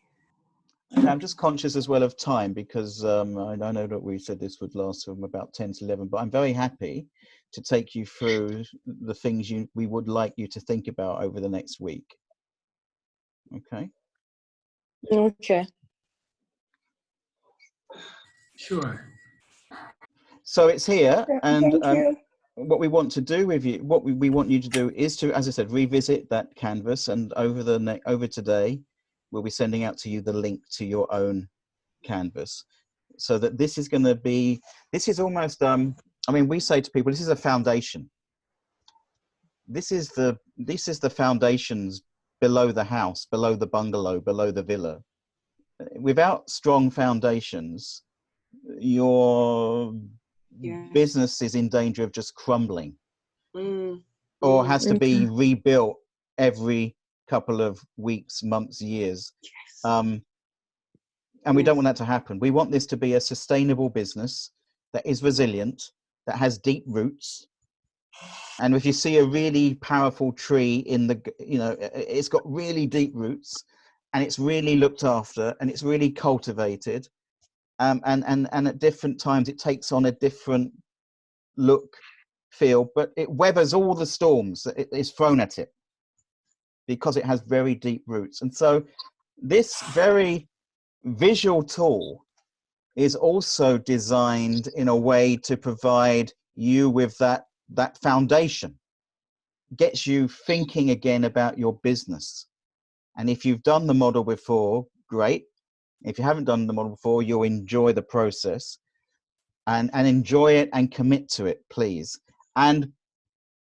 I'm just conscious as well of time because I know that we said this would last from about 10 to 11, but I'm very happy to take you through the things we would like you to think about over the next week. Okay. Okay. Sure. So it's here, and Thank you. what we want to do with you, what we want you to do is to, as I said, revisit that canvas, and over today, we'll be sending out to you the link to your own canvas, so that this is going to be, this is almost, I mean, we say to people, this is a foundation. This is the foundations below the house, below the bungalow, below the villa. Without strong foundations, your business is in danger of just crumbling, or has to be rebuilt every couple of weeks, months, years. Yes. And we don't want that to happen. We want this to be a sustainable business that is resilient, that has deep roots. And if you see a really powerful tree in the, it's got really deep roots, and it's really looked after, and it's really cultivated. And at different times it takes on a different look, feel, but it weathers all the storms that is thrown at it because it has very deep roots. And so this very visual tool is also designed in a way to provide you with that foundation, gets you thinking again about your business. And if you've done the model before, great. If you haven't done the model before, you'll enjoy the process and enjoy it and commit to it, please. And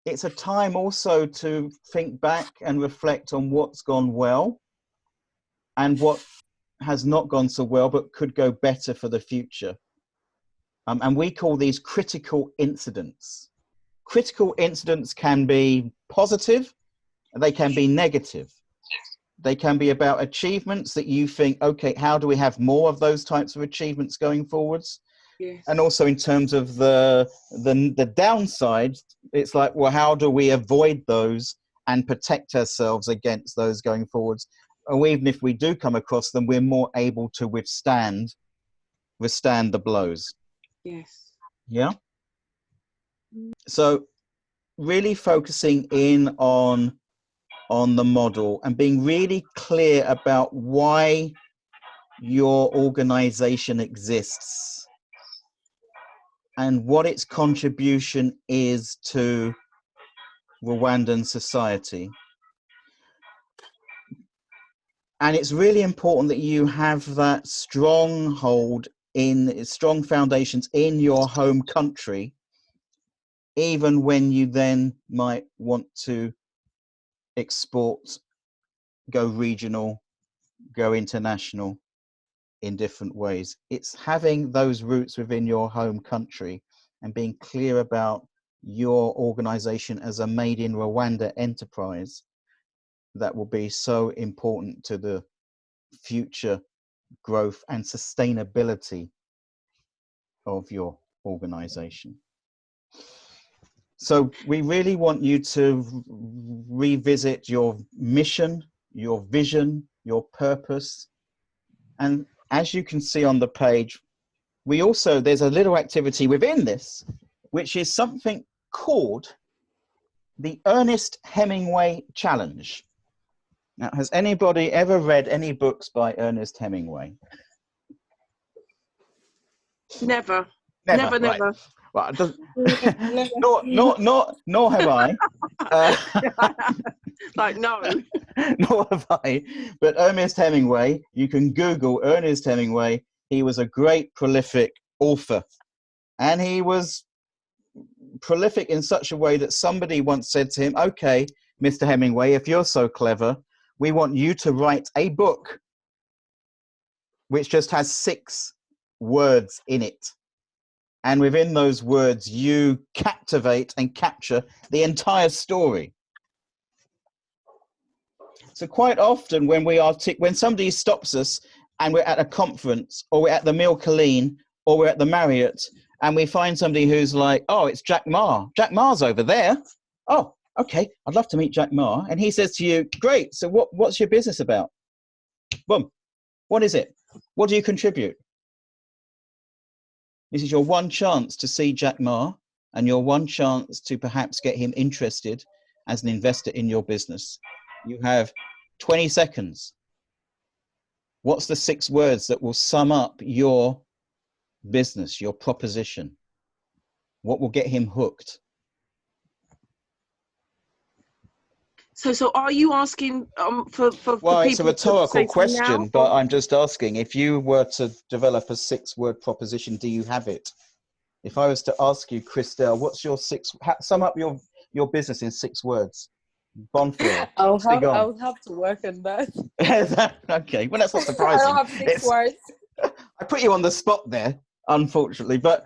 it's a time also to think back and reflect on what's gone well and what has not gone so well, but could go better for the future. And we call these critical incidents. Critical incidents can be positive, they can be negative. They can be about achievements that you think, okay, how do we have more of those types of achievements going forwards? Yes. And also in terms of the downside, it's like, well, how do we avoid those and protect ourselves against those going forwards? And even if we do come across them, we're more able to withstand the blows. Yes. Yeah. So really focusing in on the model and being really clear about why your organization exists and what its contribution is to Rwandan society. And it's really important that you have that strong foundations in your home country, even when you then might want to export, go regional, go international in different ways. It's having those roots within your home country and being clear about your organization as a made in Rwanda enterprise that will be so important to the future growth and sustainability of your organization. So we really want you to revisit your mission, your vision, your purpose. And as you can see on the page, there's a little activity within this, which is something called the Ernest Hemingway Challenge. Now, has anybody ever read any books by Ernest Hemingway? Never. Right. Well, nor have I. Like, no. Nor have I. But Ernest Hemingway, you can Google Ernest Hemingway. He was a great prolific author. And he was prolific in such a way that somebody once said to him, okay, Mr. Hemingway, if you're so clever, we want you to write a book which just has 6 words in it. And within those words, you captivate and capture the entire story. So quite often when somebody stops us and we're at a conference or we're at the Mille Collines or we're at the Marriott and we find somebody who's like, oh, it's Jack Ma. Jack Ma's over there. Oh, okay, I'd love to meet Jack Ma. And he says to you, great, so what's your business about? Boom. What is it? What do you contribute? This is your one chance to see Jack Ma and your one chance to perhaps get him interested as an investor in your business. You have 20 seconds. What's the 6 words that will sum up your business, your proposition? What will get him hooked? So are you asking for Well, people? it's a rhetorical question, now, but I'm just asking, if you were to develop a 6-word proposition, do you have it? If I was to ask you, Christelle, what's your sum up your business in 6 words? Bonfire. I would have to work on that. Okay, well, that's not surprising. I don't have 6 words. I put you on the spot there, unfortunately, but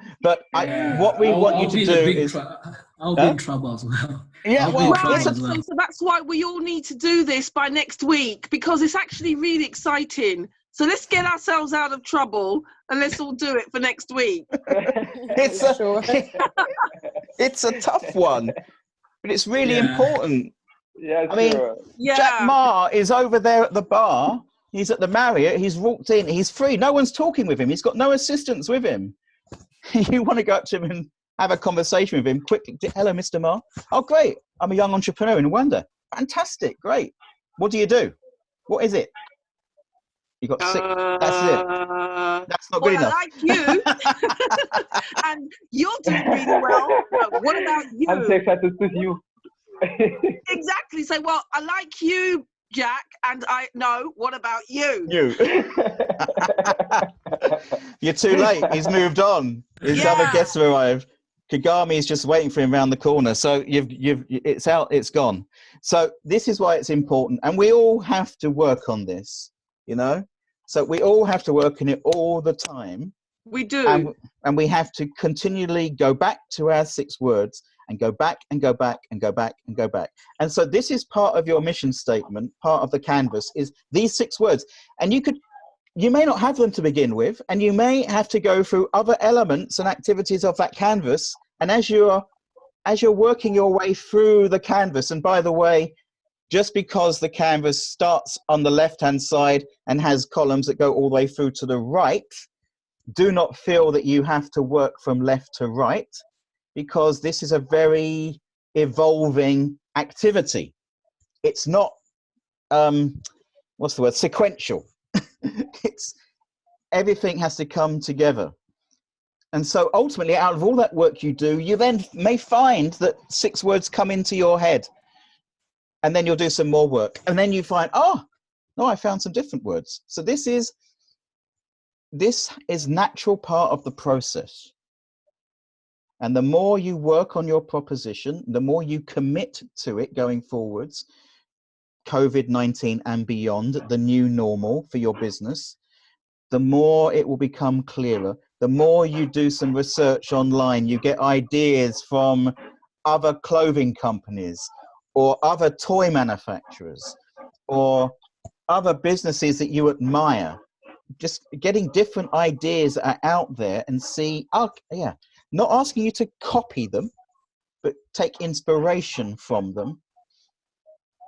what we want you to do is I'll be in trouble as well. Yeah, I'll well, be in Right, trouble so, as well. so that's why we all need to do this by next week, because it's actually really exciting. So let's get ourselves out of trouble and let's all do it for next week. it's a tough one, but it's really important. Yeah, I mean, sure. Jack Ma is over there at the bar. He's at the Marriott. He's walked in. He's free. No one's talking with him. He's got no assistants with him. You want to go up to him and have a conversation with him quickly. Hello, Mr. Ma. Oh, great. I'm a young entrepreneur in Rwanda. Fantastic. Great. What do you do? What is it? You got six. That's it. That's not good enough. I like you. And you're doing really well. But what about you? I'm so excited to see you. Exactly. Say, well, I like you, Jack, and what about you? You're too late. He's moved on. His other guests have arrived. Kagami is just waiting for him around the corner. So it's out, it's gone. So this is why it's important. And we all have to work on this, you know? So we all have to work on it all the time. We do. And we have to continually go back to our 6 words and go back and go back and go back and go back. And so this is part of your mission statement, part of the canvas is these 6 words. And you may not have them to begin with, and you may have to go through other elements and activities of that canvas. And as you're working your way through the canvas, and by the way, just because the canvas starts on the left-hand side and has columns that go all the way through to the right, do not feel that you have to work from left to right, because this is a very evolving activity. It's not, sequential. Everything has to come together. And so ultimately, out of all that work you do, you then may find that 6 words come into your head. And then you'll do some more work. And then you find, I found some different words. So this is natural part of the process. And the more you work on your proposition, the more you commit to it going forwards, COVID-19 and beyond, the new normal for your business, the more it will become clearer. The more you do some research online, you get ideas from other clothing companies or other toy manufacturers or other businesses that you admire. Just getting different ideas that are out there and see, not asking you to copy them, but take inspiration from them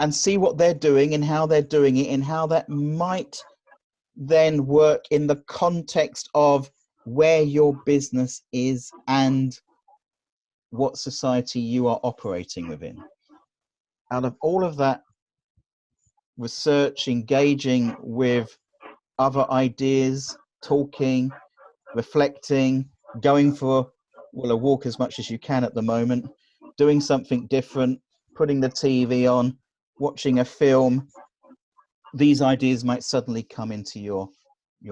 and see what they're doing and how they're doing it and how that might then work in the context of where your business is and what society you are operating within. Out of all of that research, engaging with other ideas, talking, reflecting, going for a walk as much as you can at the moment, doing something different, putting the TV on, watching a film, these ideas might suddenly come into your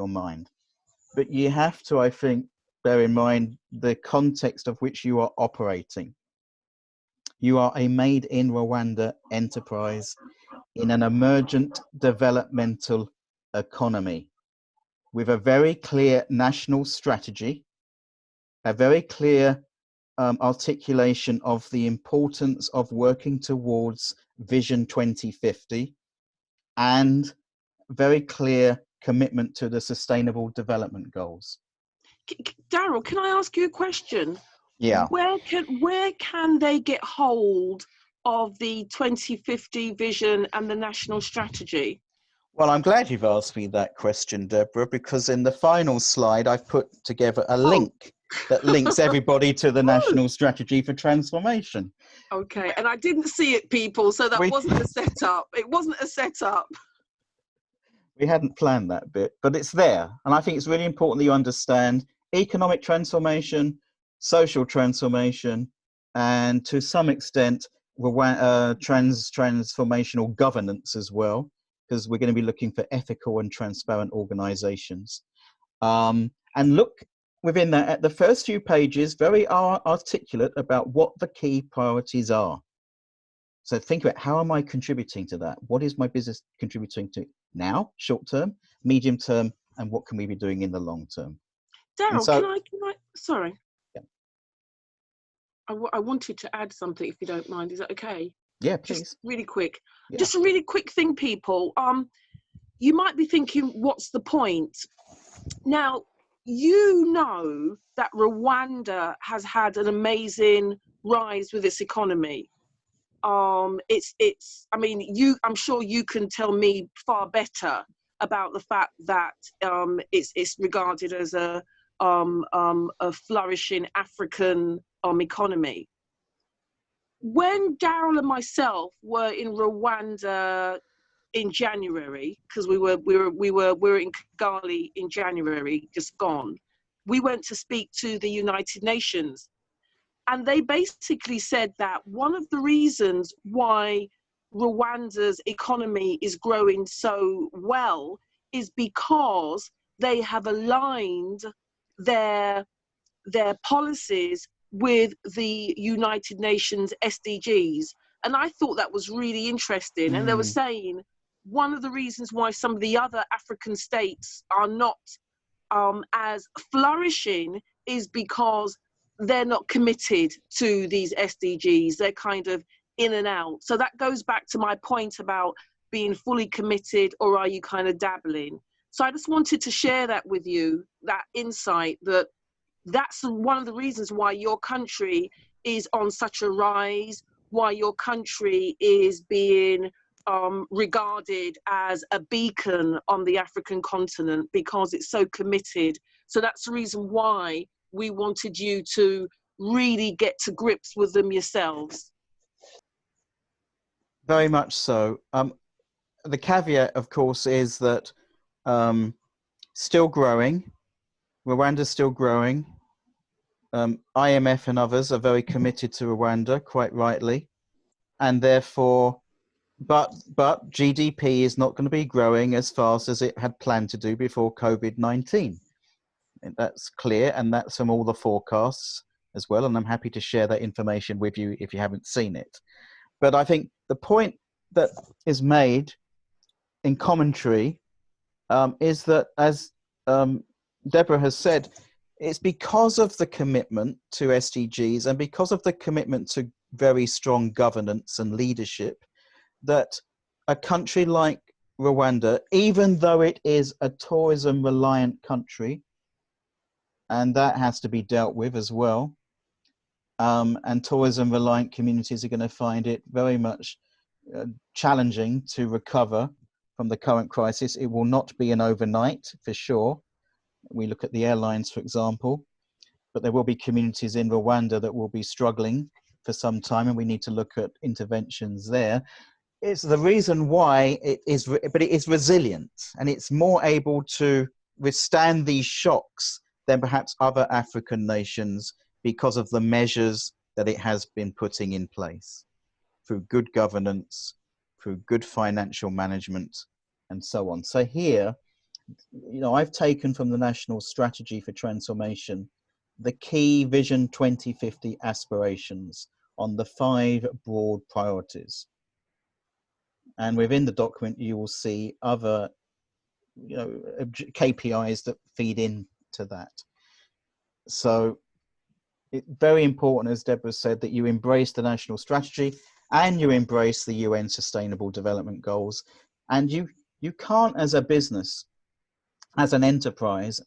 mind. But you have to, I think, bear in mind the context of which you are operating. You are a made in Rwanda enterprise in an emergent developmental economy with a very clear national strategy, a very clear articulation of the importance of working towards Vision 2050, and very clear commitment to the Sustainable Development Goals. Daryl, can I ask you a question? Yeah. Where can they get hold of the 2050 vision and the national strategy? Well, I'm glad you've asked me that question, Deborah, because in the final slide, I've put together a link that links everybody to the National Strategy for Transformation. Okay, and I didn't see it, people, so that wasn't a setup. It wasn't a setup. We hadn't planned that bit, but it's there. And I think it's really important that you understand economic transformation, social transformation, and to some extent, transformational governance as well, because we're going to be looking for ethical and transparent organizations. And look within that at the first few pages, very articulate about what the key priorities are. So think about, how am I contributing to that? What is my business contributing to now, short term, medium term, and what can we be doing in the long term? Daryl, can I, sorry. Yeah. I wanted to add something, if you don't mind. Is that okay? Yeah, please. Just really quick. Yeah. Just a really quick thing, people. You might be thinking, what's the point? Now, you know that Rwanda has had an amazing rise with its economy. I mean, I'm sure you can tell me far better about the fact that it's regarded as a flourishing African economy. When Daryl and myself were in Rwanda in January, because we were in Kigali in January, just gone, we went to speak to the United Nations. And they basically said that one of the reasons why Rwanda's economy is growing so well is because they have aligned their policies with the United Nations SDGs. And I thought that was really interesting. And they were saying one of the reasons why some of the other African states are not as flourishing is because they're not committed to these SDGs. They're kind of in and out. So that goes back to my point about being fully committed, or are you kind of dabbling? So I just wanted to share that with you, that insight, that that's one of the reasons why your country is on such a rise, why your country is being regarded as a beacon on the African continent, because it's so committed. So that's the reason why we wanted you to really get to grips with them yourselves. Very much so. The caveat, of course, is that still growing. Rwanda's still growing. IMF and others are very committed to Rwanda, quite rightly, and therefore, but GDP is not going to be growing as fast as it had planned to do before COVID-19. That's clear, and that's from all the forecasts as well, and I'm happy to share that information with you if you haven't seen it. But I think the point that is made in commentary is that, as Deborah has said, it's because of the commitment to SDGs and because of the commitment to very strong governance and leadership that a country like Rwanda, even though it is a tourism-reliant country, and that has to be dealt with as well, and tourism-reliant communities are going to find it very much challenging to recover from the current crisis. It will not be an overnight, for sure. We look at the airlines, for example, but there will be communities in Rwanda that will be struggling for some time, and we need to look at interventions there. It's the reason why it is, but it is resilient, and it's more able to withstand these shocks than perhaps other African nations because of the measures that it has been putting in place through good governance, through good financial management, and so on. So here, you know, I've taken from the National Strategy for Transformation the key Vision 2050 aspirations on the 5 broad priorities. And within the document, you will see other, you know, KPIs that feed into that. So it's very important, as Deborah said, that you embrace the national strategy and you embrace the UN Sustainable Development Goals. And you can't, as a business, as an enterprise,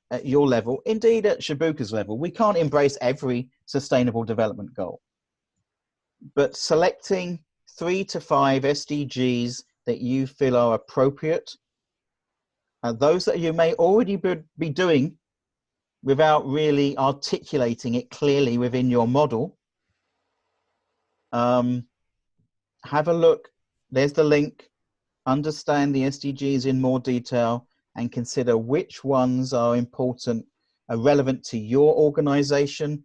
at your level, indeed at Shibuka's level, we can't embrace every sustainable development goal. But selecting 3 to 5 SDGs that you feel are appropriate, those that you may already be doing without really articulating it clearly within your model, have a look. There's the link. Understand the SDGs in more detail and consider which ones are important, are relevant to your organization,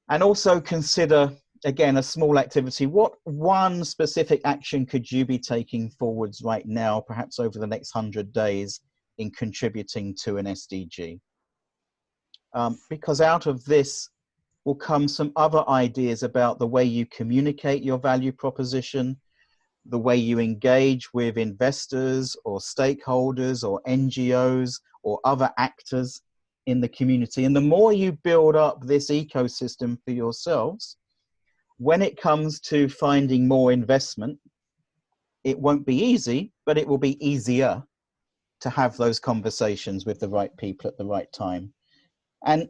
and also consider, again, a small activity. What one specific action could you be taking forwards right now, perhaps over the next 100 days, in contributing to an SDG? Because out of this will come some other ideas about the way you communicate your value proposition, the way you engage with investors or stakeholders or NGOs or other actors in the community. And the more you build up this ecosystem for yourselves, when it comes to finding more investment, it won't be easy, but it will be easier to have those conversations with the right people at the right time. And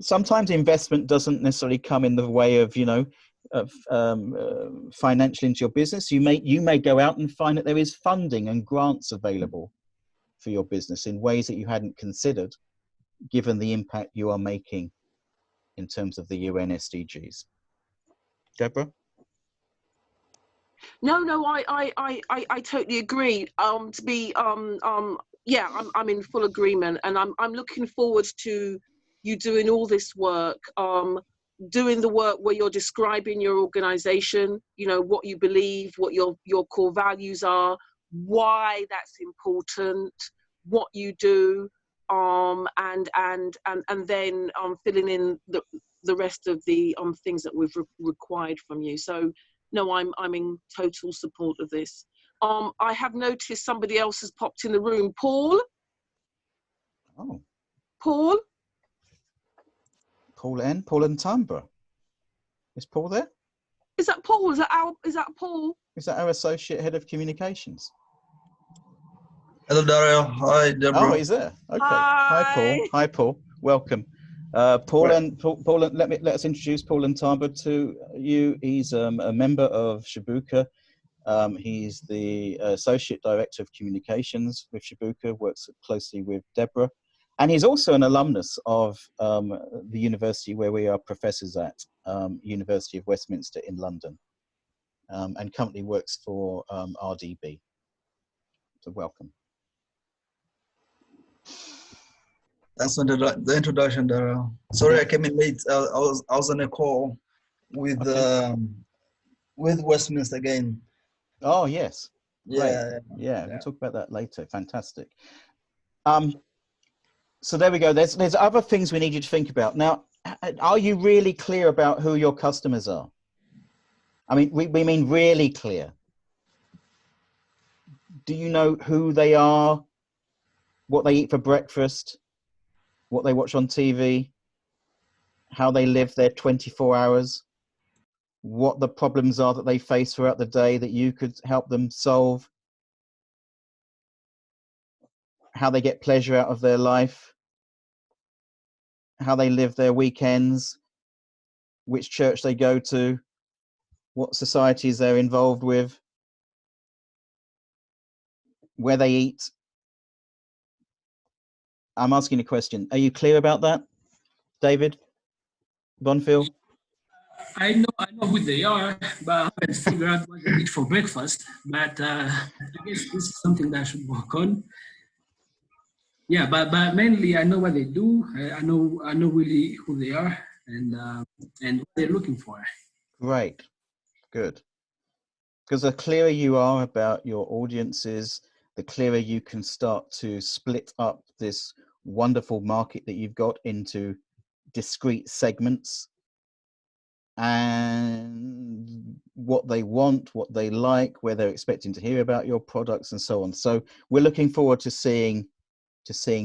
sometimes investment doesn't necessarily come in the way of, you know, of financial into your business. You may go out and find that there is funding and grants available for your business in ways that you hadn't considered, given the impact you are making in terms of the UN SDGs. Deborah? No, I totally agree. Yeah, I'm in full agreement, and I'm looking forward to you doing all this work, doing the work where you're describing your organization, you know, what you believe, what your core values are, why that's important, what you do, and then filling in the rest of the things that we've required from you. So no, I'm in total support of this. I have noticed somebody else has popped in the room. Paul? Oh. Paul? Paul Ntamba. Is Paul there? Is that Paul? Is that Paul? Is that our associate head of communications? Hello, Dario. Hi, Deborah. Oh, he's there. Okay. Hi. Hi, Paul. Hi, Paul. Welcome. Paul, let's introduce Paul Ntamba to you. He's a member of Shibuka. He's the Associate Director of Communications with Shibuka, works closely with Deborah. And he's also an alumnus of the university where we are professors at, University of Westminster in London, and currently works for RDB. So welcome. Thanks for the introduction, Dario. Sorry, I came in late. I was on a call with Westminster again. Oh yes. Yeah. Yeah. We'll talk about that later. Fantastic. So there we go. There's other things we need you to think about. Now, are you really clear about who your customers are? I mean, we mean really clear. Do you know who they are, what they eat for breakfast, what they watch on TV, how they live their 24 hours, what the problems are that they face throughout the day that you could help them solve, how they get pleasure out of their life, how they live their weekends, which church they go to, what societies they're involved with, where they eat? I'm asking a question. Are you clear about that, David Bonfield? I know who they are, but I haven't figured out what they eat for breakfast. But I guess this is something that I should work on. Yeah, but mainly I know what they do. I know really who they are and what they're looking for. Great, good. Because the clearer you are about your audiences, the clearer you can start to split up this wonderful market that you've got into discrete segments and what they want, what they like, where they're expecting to hear about your products and so on. So we're looking forward to seeing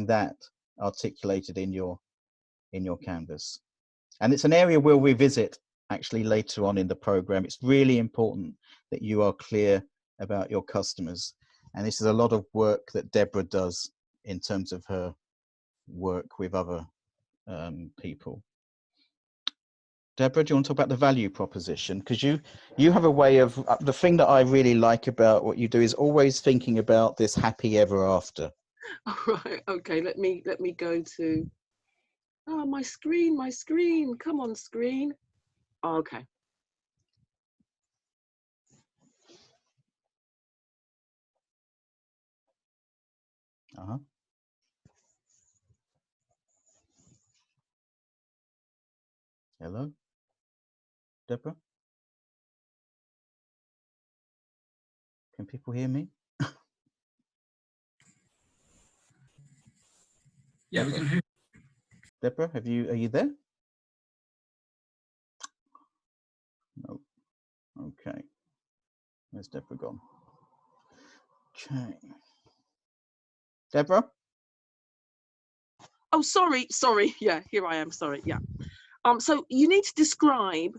that articulated in your canvas. And it's an area we'll revisit actually later on in the program. It's really important that you are clear about your customers. And this is a lot of work that Deborah does in terms of her work with other people. Deborah, do you want to talk about the value proposition? Because you have a way of, the thing that I really like about what you do is always thinking about this happy ever after. All right, okay, let me go to, oh, my screen, come on screen. Oh, okay. Uh-huh. Hello, Deborah? Can people hear me? Yeah, we can hear. Deborah, are you there? No. Okay. Where's Deborah gone? Okay. Deborah? Oh, sorry. Yeah, here I am. Sorry. Yeah. So you need to describe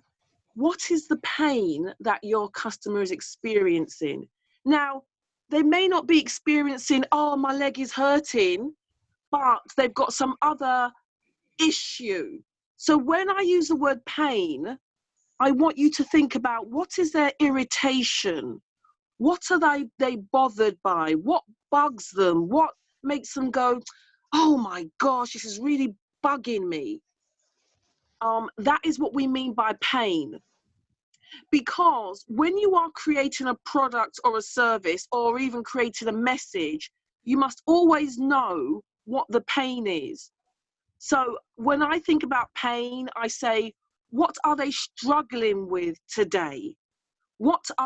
what is the pain that your customer is experiencing. Now, they may not be experiencing, oh, my leg is hurting, but they've got some other issue. So when I use the word pain, I want you to think about what is their irritation? What are they bothered by? What bugs them? What makes them go, oh my gosh, this is really bugging me? That is what we mean by pain. Because when you are creating a product or a service or even creating a message, you must always know what the pain is. So when I think about pain, I say, what are they struggling with today?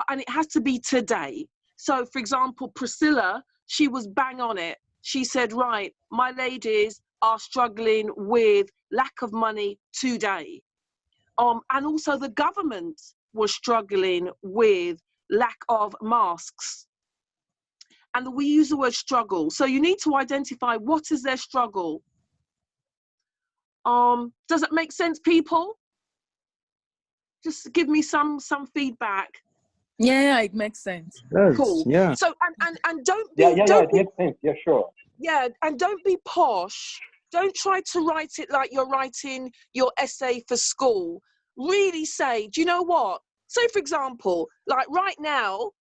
And it has to be today. So for example, Priscilla, she was bang on it. She said, right, my ladies are struggling with lack of money today. And also the government was struggling with lack of masks. And we use the word struggle. So you need to identify what is their struggle. Does it make sense, people? Just give me some feedback. Yeah, it makes sense. Cool. Yeah. So and don't be it makes sense. Yeah, sure. Yeah, and don't be posh. Don't try to write it like you're writing your essay for school. Really say, do you know what? Say, for example, like right now,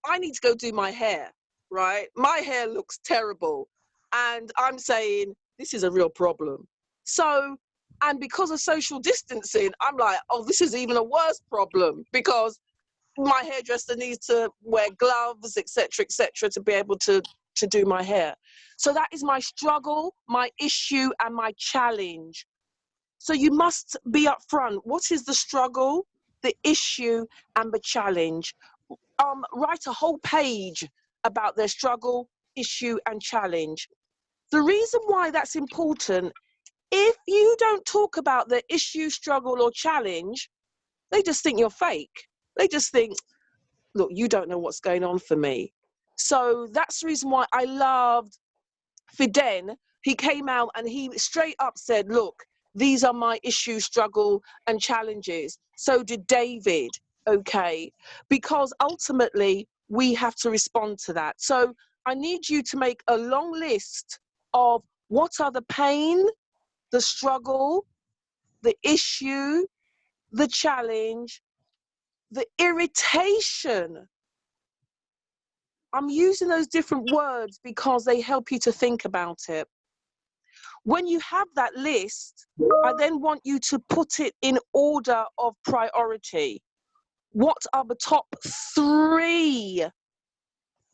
I need to go do my hair, right? My hair looks terrible. And I'm saying, this is a real problem. So, and because of social distancing, I'm like, oh, this is even a worse problem because my hairdresser needs to wear gloves, etc., to be able to do my hair. So that is my struggle, my issue, and my challenge. So you must be upfront. What is the struggle, the issue, and the challenge? Write a whole page about their struggle, issue, and challenge. The reason why that's important, if you don't talk about the issue, struggle, or challenge, they just think you're fake. They just think, look, you don't know what's going on for me. So that's the reason why I loved Fiden. He came out and he straight up said, look, these are my issue, struggle, and challenges. So did David, okay? Because ultimately, we have to respond to that. So I need you to make a long list of what are the pain, the struggle, the issue, the challenge, the irritation. I'm using those different words because they help you to think about it. When you have that list, I then want you to put it in order of priority. What are the top 3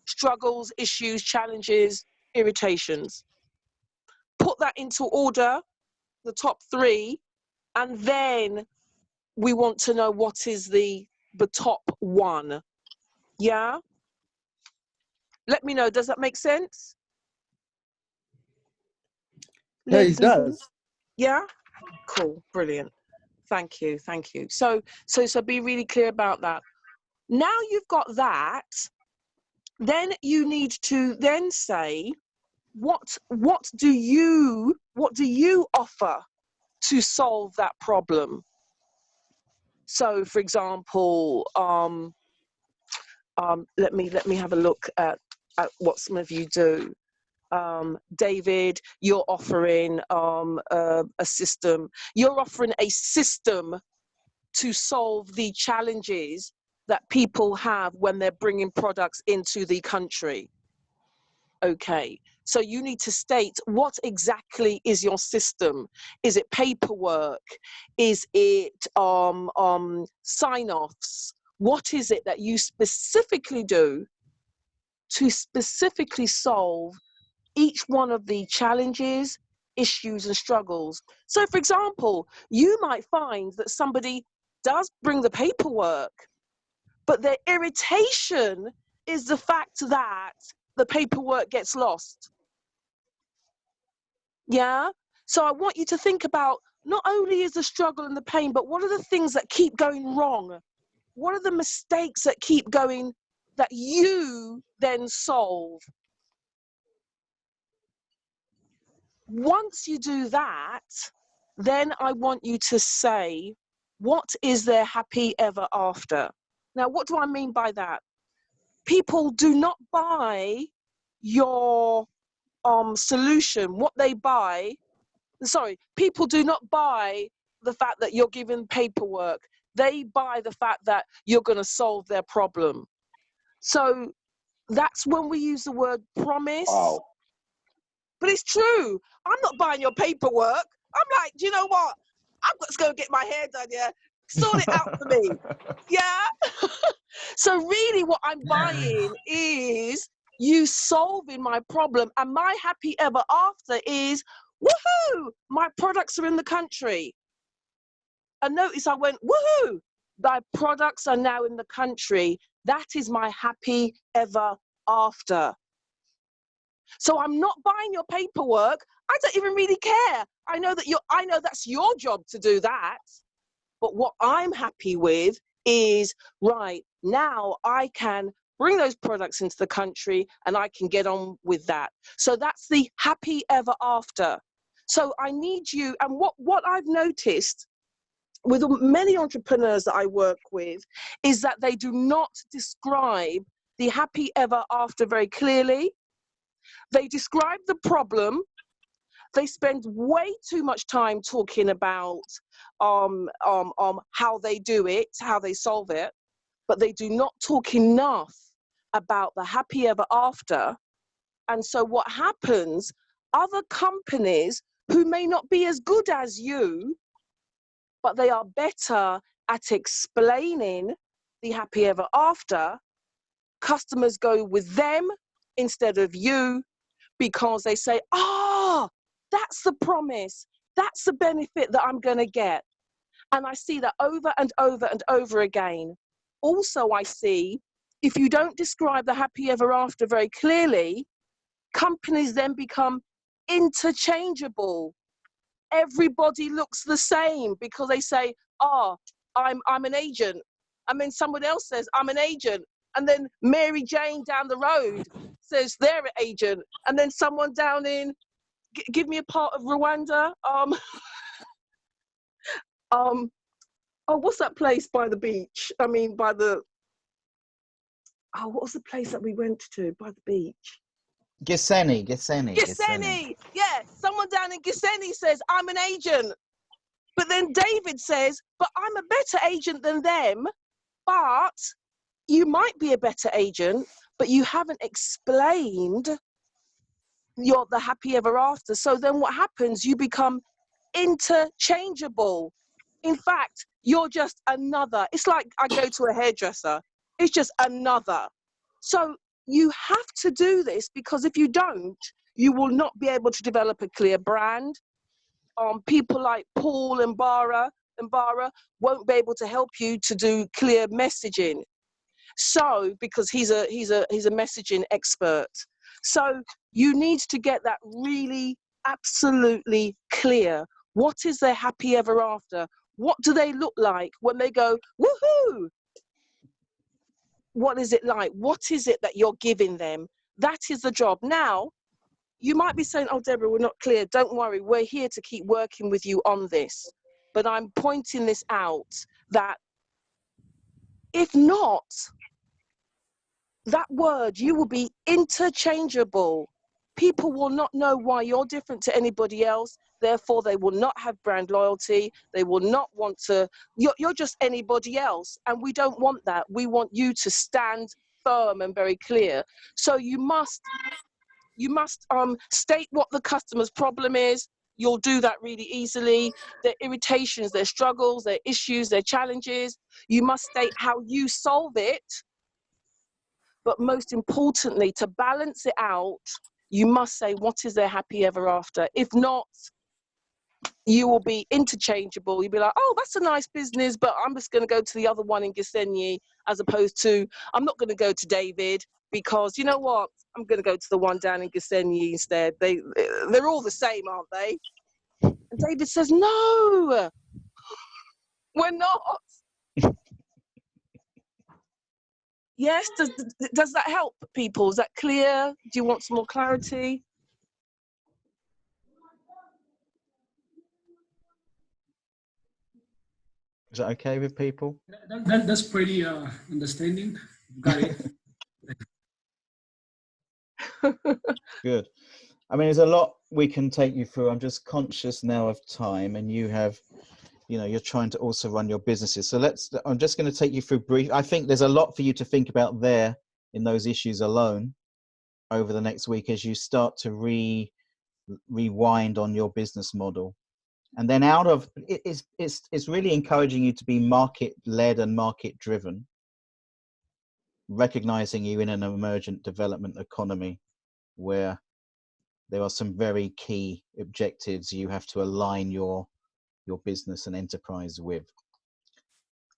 struggles, issues, challenges, irritations? Put that into order, the top 3, and then we want to know what is the top 1. Yeah? Let me know, does that make sense? Yeah, it does. Yeah? Cool, brilliant. Thank you. So be really clear about that. Now you've got that, then you need to then say, what do you offer to solve that problem? So for example, let me have a look at what some of you do. David, you're offering a system. You're offering a system to solve the challenges that people have when they're bringing products into the country. Okay, so you need to state what exactly is your system. Is it paperwork? Is it sign-offs? What is it that you specifically do to specifically solve each one of the challenges, issues, and struggles? So for example, you might find that somebody does bring the paperwork, but their irritation is the fact that the paperwork gets lost. Yeah? So I want you to think about not only is the struggle and the pain, but what are the things that keep going wrong? What are the mistakes that keep going that you then solve? once you do that, then I want you to say, what is their happy ever after? Now, what do I mean by that? People do not buy your solution. What they buy, people do not buy the fact that you're given paperwork. They buy the fact that you're going to solve their problem. So that's when we use the word promise. Wow. But it's true. I'm not buying your paperwork. I'm like, do you know what? I've got to go get my hair done, yeah? Sort it out for me. Yeah? So really what I'm buying is you solving my problem. And my happy ever after is, woohoo, my products are in the country. And notice I went, woohoo, my products are now in the country. That is my happy ever after. So I'm not buying your paperwork. I don't even really care. I know that's your job to do that. But what I'm happy with is, right, now I can bring those products into the country and I can get on with that. So that's the happy ever after. So I need you, and what I've noticed with many entrepreneurs that I work with is that they do not describe the happy ever after very clearly. They describe the problem. They spend way too much time talking about how they do it, how they solve it, but they do not talk enough about the happy ever after. And so what happens, other companies who may not be as good as you, but they are better at explaining the happy ever after, customers go with them instead of you, because they say, that's the promise. That's the benefit that I'm going to get. And I see that over and over and over again. Also, I see, if you don't describe the happy ever after very clearly, companies then become interchangeable. Everybody looks the same because they say, I'm an agent. And then someone else says, I'm an agent. And then Mary Jane down the road says they're an agent. And then someone down in, give me a part of Rwanda. What's that place by the beach? I mean, what was the place that we went to by the beach? Gisenyi. Yeah, someone down in Gisenyi says, I'm an agent. But then David says, but I'm a better agent than them. But you might be a better agent, but you haven't explained the happy ever after. So then what happens? You become interchangeable. In fact, you're just another. It's like I go to a hairdresser. It's just another. So you have to do this, because if you don't, you will not be able to develop a clear brand. People like Paul and Bara won't be able to help you to do clear messaging. So, because he's a messaging expert. So you need to get that really absolutely clear. What is their happy ever after? What do they look like when they go, woohoo? What is it like? What is it that you're giving them? That is the job. Now, you might be saying, oh, Deborah, we're not clear. Don't worry, we're here to keep working with you on this. But I'm pointing this out, that if not, that word, you will be interchangeable. People will not know why you're different to anybody else. Therefore, they will not have brand loyalty. They will not want to, you're just anybody else. And we don't want that. We want you to stand firm and very clear. So you must state what the customer's problem is. You'll do that really easily. Their irritations, their struggles, their issues, their challenges. You must state how you solve it. But most importantly, to balance it out, you must say, what is their happy ever after? If not, you will be interchangeable. You'll be like, oh, that's a nice business, but I'm just going to go to the other one in Gisenyi, as opposed to, I'm not going to go to David, because you know what? I'm going to go to the one down in Gisenyi instead. They're all the same, aren't they? And David says, no, we're not. Yes, does that help people? Is that clear? Do you want some more clarity? Is that okay with people? That's pretty understanding. Got it. Good. I mean, there's a lot we can take you through. I'm just conscious now of time, and you have, you know, you're trying to also run your businesses. So I'm just going to take you through brief. I think there's a lot for you to think about there in those issues alone over the next week as you start to rewind on your business model. And then out of it's really encouraging you to be market led and market driven, recognizing you in an emergent development economy where there are some very key objectives you have to align your business and enterprise with.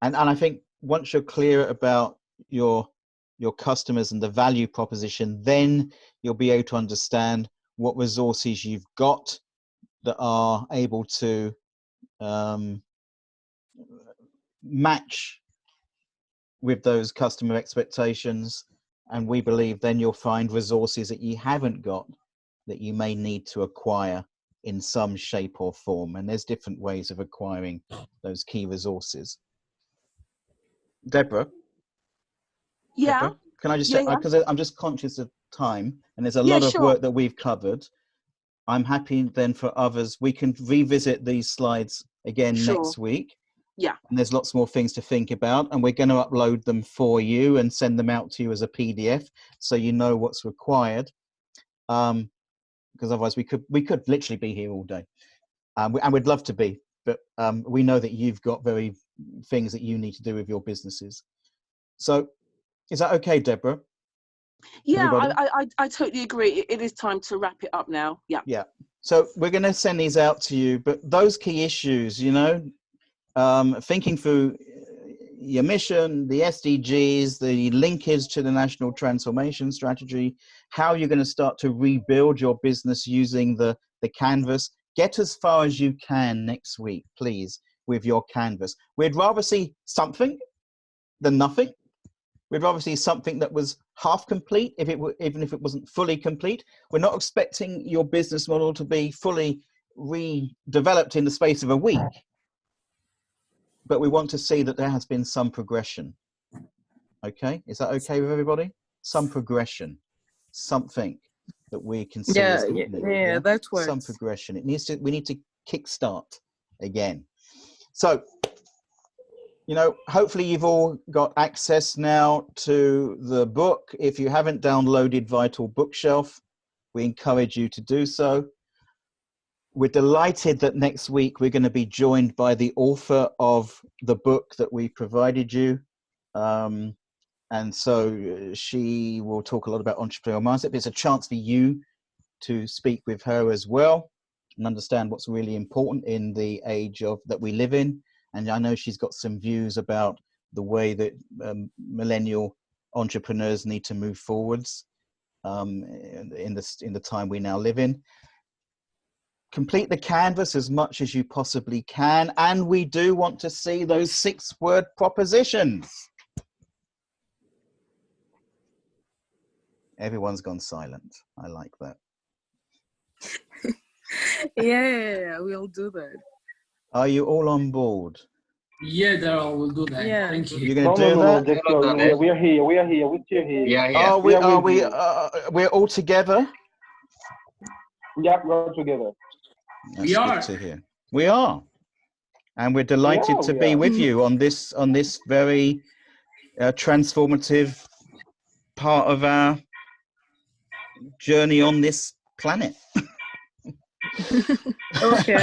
And I think once you're clear about your customers and the value proposition, then you'll be able to understand what resources you've got that are able to match with those customer expectations. And we believe then you'll find resources that you haven't got that you may need to acquire in some shape or form. And there's different ways of acquiring those key resources. Deborah? Yeah. Deborah, can I just say, because I'm just conscious of time and there's a lot of work that we've covered. I'm happy then for others, we can revisit these slides again next week. Yeah. And there's lots more things to think about, and we're going to upload them for you and send them out to you as a PDF so you know what's required. Because otherwise we could literally be here all day. And we'd love to be, but we know that you've got very things that you need to do with your businesses. So is that okay, Deborah? Yeah, I totally agree. It is time to wrap it up now. Yeah. Yeah. So we're going to send these out to you, but those key issues, you know, thinking through your mission, the SDGs, the linkage to the National Transformation Strategy, how you're going to start to rebuild your business using the canvas. Get as far as you can next week, please, with your canvas. We'd rather see something than nothing. We'd rather see something that was half complete, even if it wasn't fully complete. We're not expecting your business model to be fully redeveloped in the space of a week, but we want to see that there has been some progression. Okay, is that okay with everybody? Some progression, something that we can see. Yeah, that works. Some progression. We need to kickstart again. So, you know, hopefully you've all got access now to the book. If you haven't downloaded Vital Bookshelf, we encourage you to do so. We're delighted that next week we're going to be joined by the author of the book that we provided you. And so she will talk a lot about entrepreneurial mindset. It's a chance for you to speak with her as well and understand what's really important in the age that we live in. And I know she's got some views about the way that millennial entrepreneurs need to move forwards in the time we now live in. Complete the canvas as much as you possibly can. And we do want to see those 6-word propositions. Everyone's gone silent. I like that. Yeah, we'll do that. Are you all on board? Yeah, Daryl, we'll do that. Yeah. Thank you. You're going to do that? We're here. We're still here. Yeah. We're all together? Yeah, we're all together. That's good to hear. We are. And we're delighted to be with you on this very transformative part of our journey on this planet. Okay.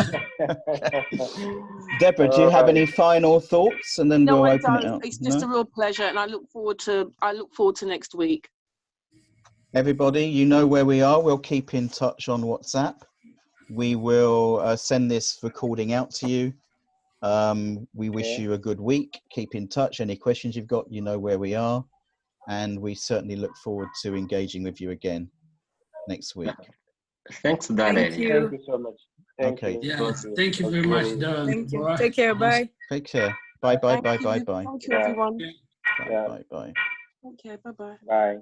Deborah, do you have any final thoughts? And then we'll open it up. It's just a real pleasure, and I look forward to next week. Everybody, you know where we are. We'll keep in touch on WhatsApp. We will send this recording out to you. We wish you a good week. Keep in touch. Any questions you've got, you know where we are. And we certainly look forward to engaging with you again next week. Thanks, Daniel. Thank you so much. Thank you very much, Darren. Thank you. Take care. Bye. Take care. Bye. Thank you, everyone. Bye. Take care. Bye. Bye.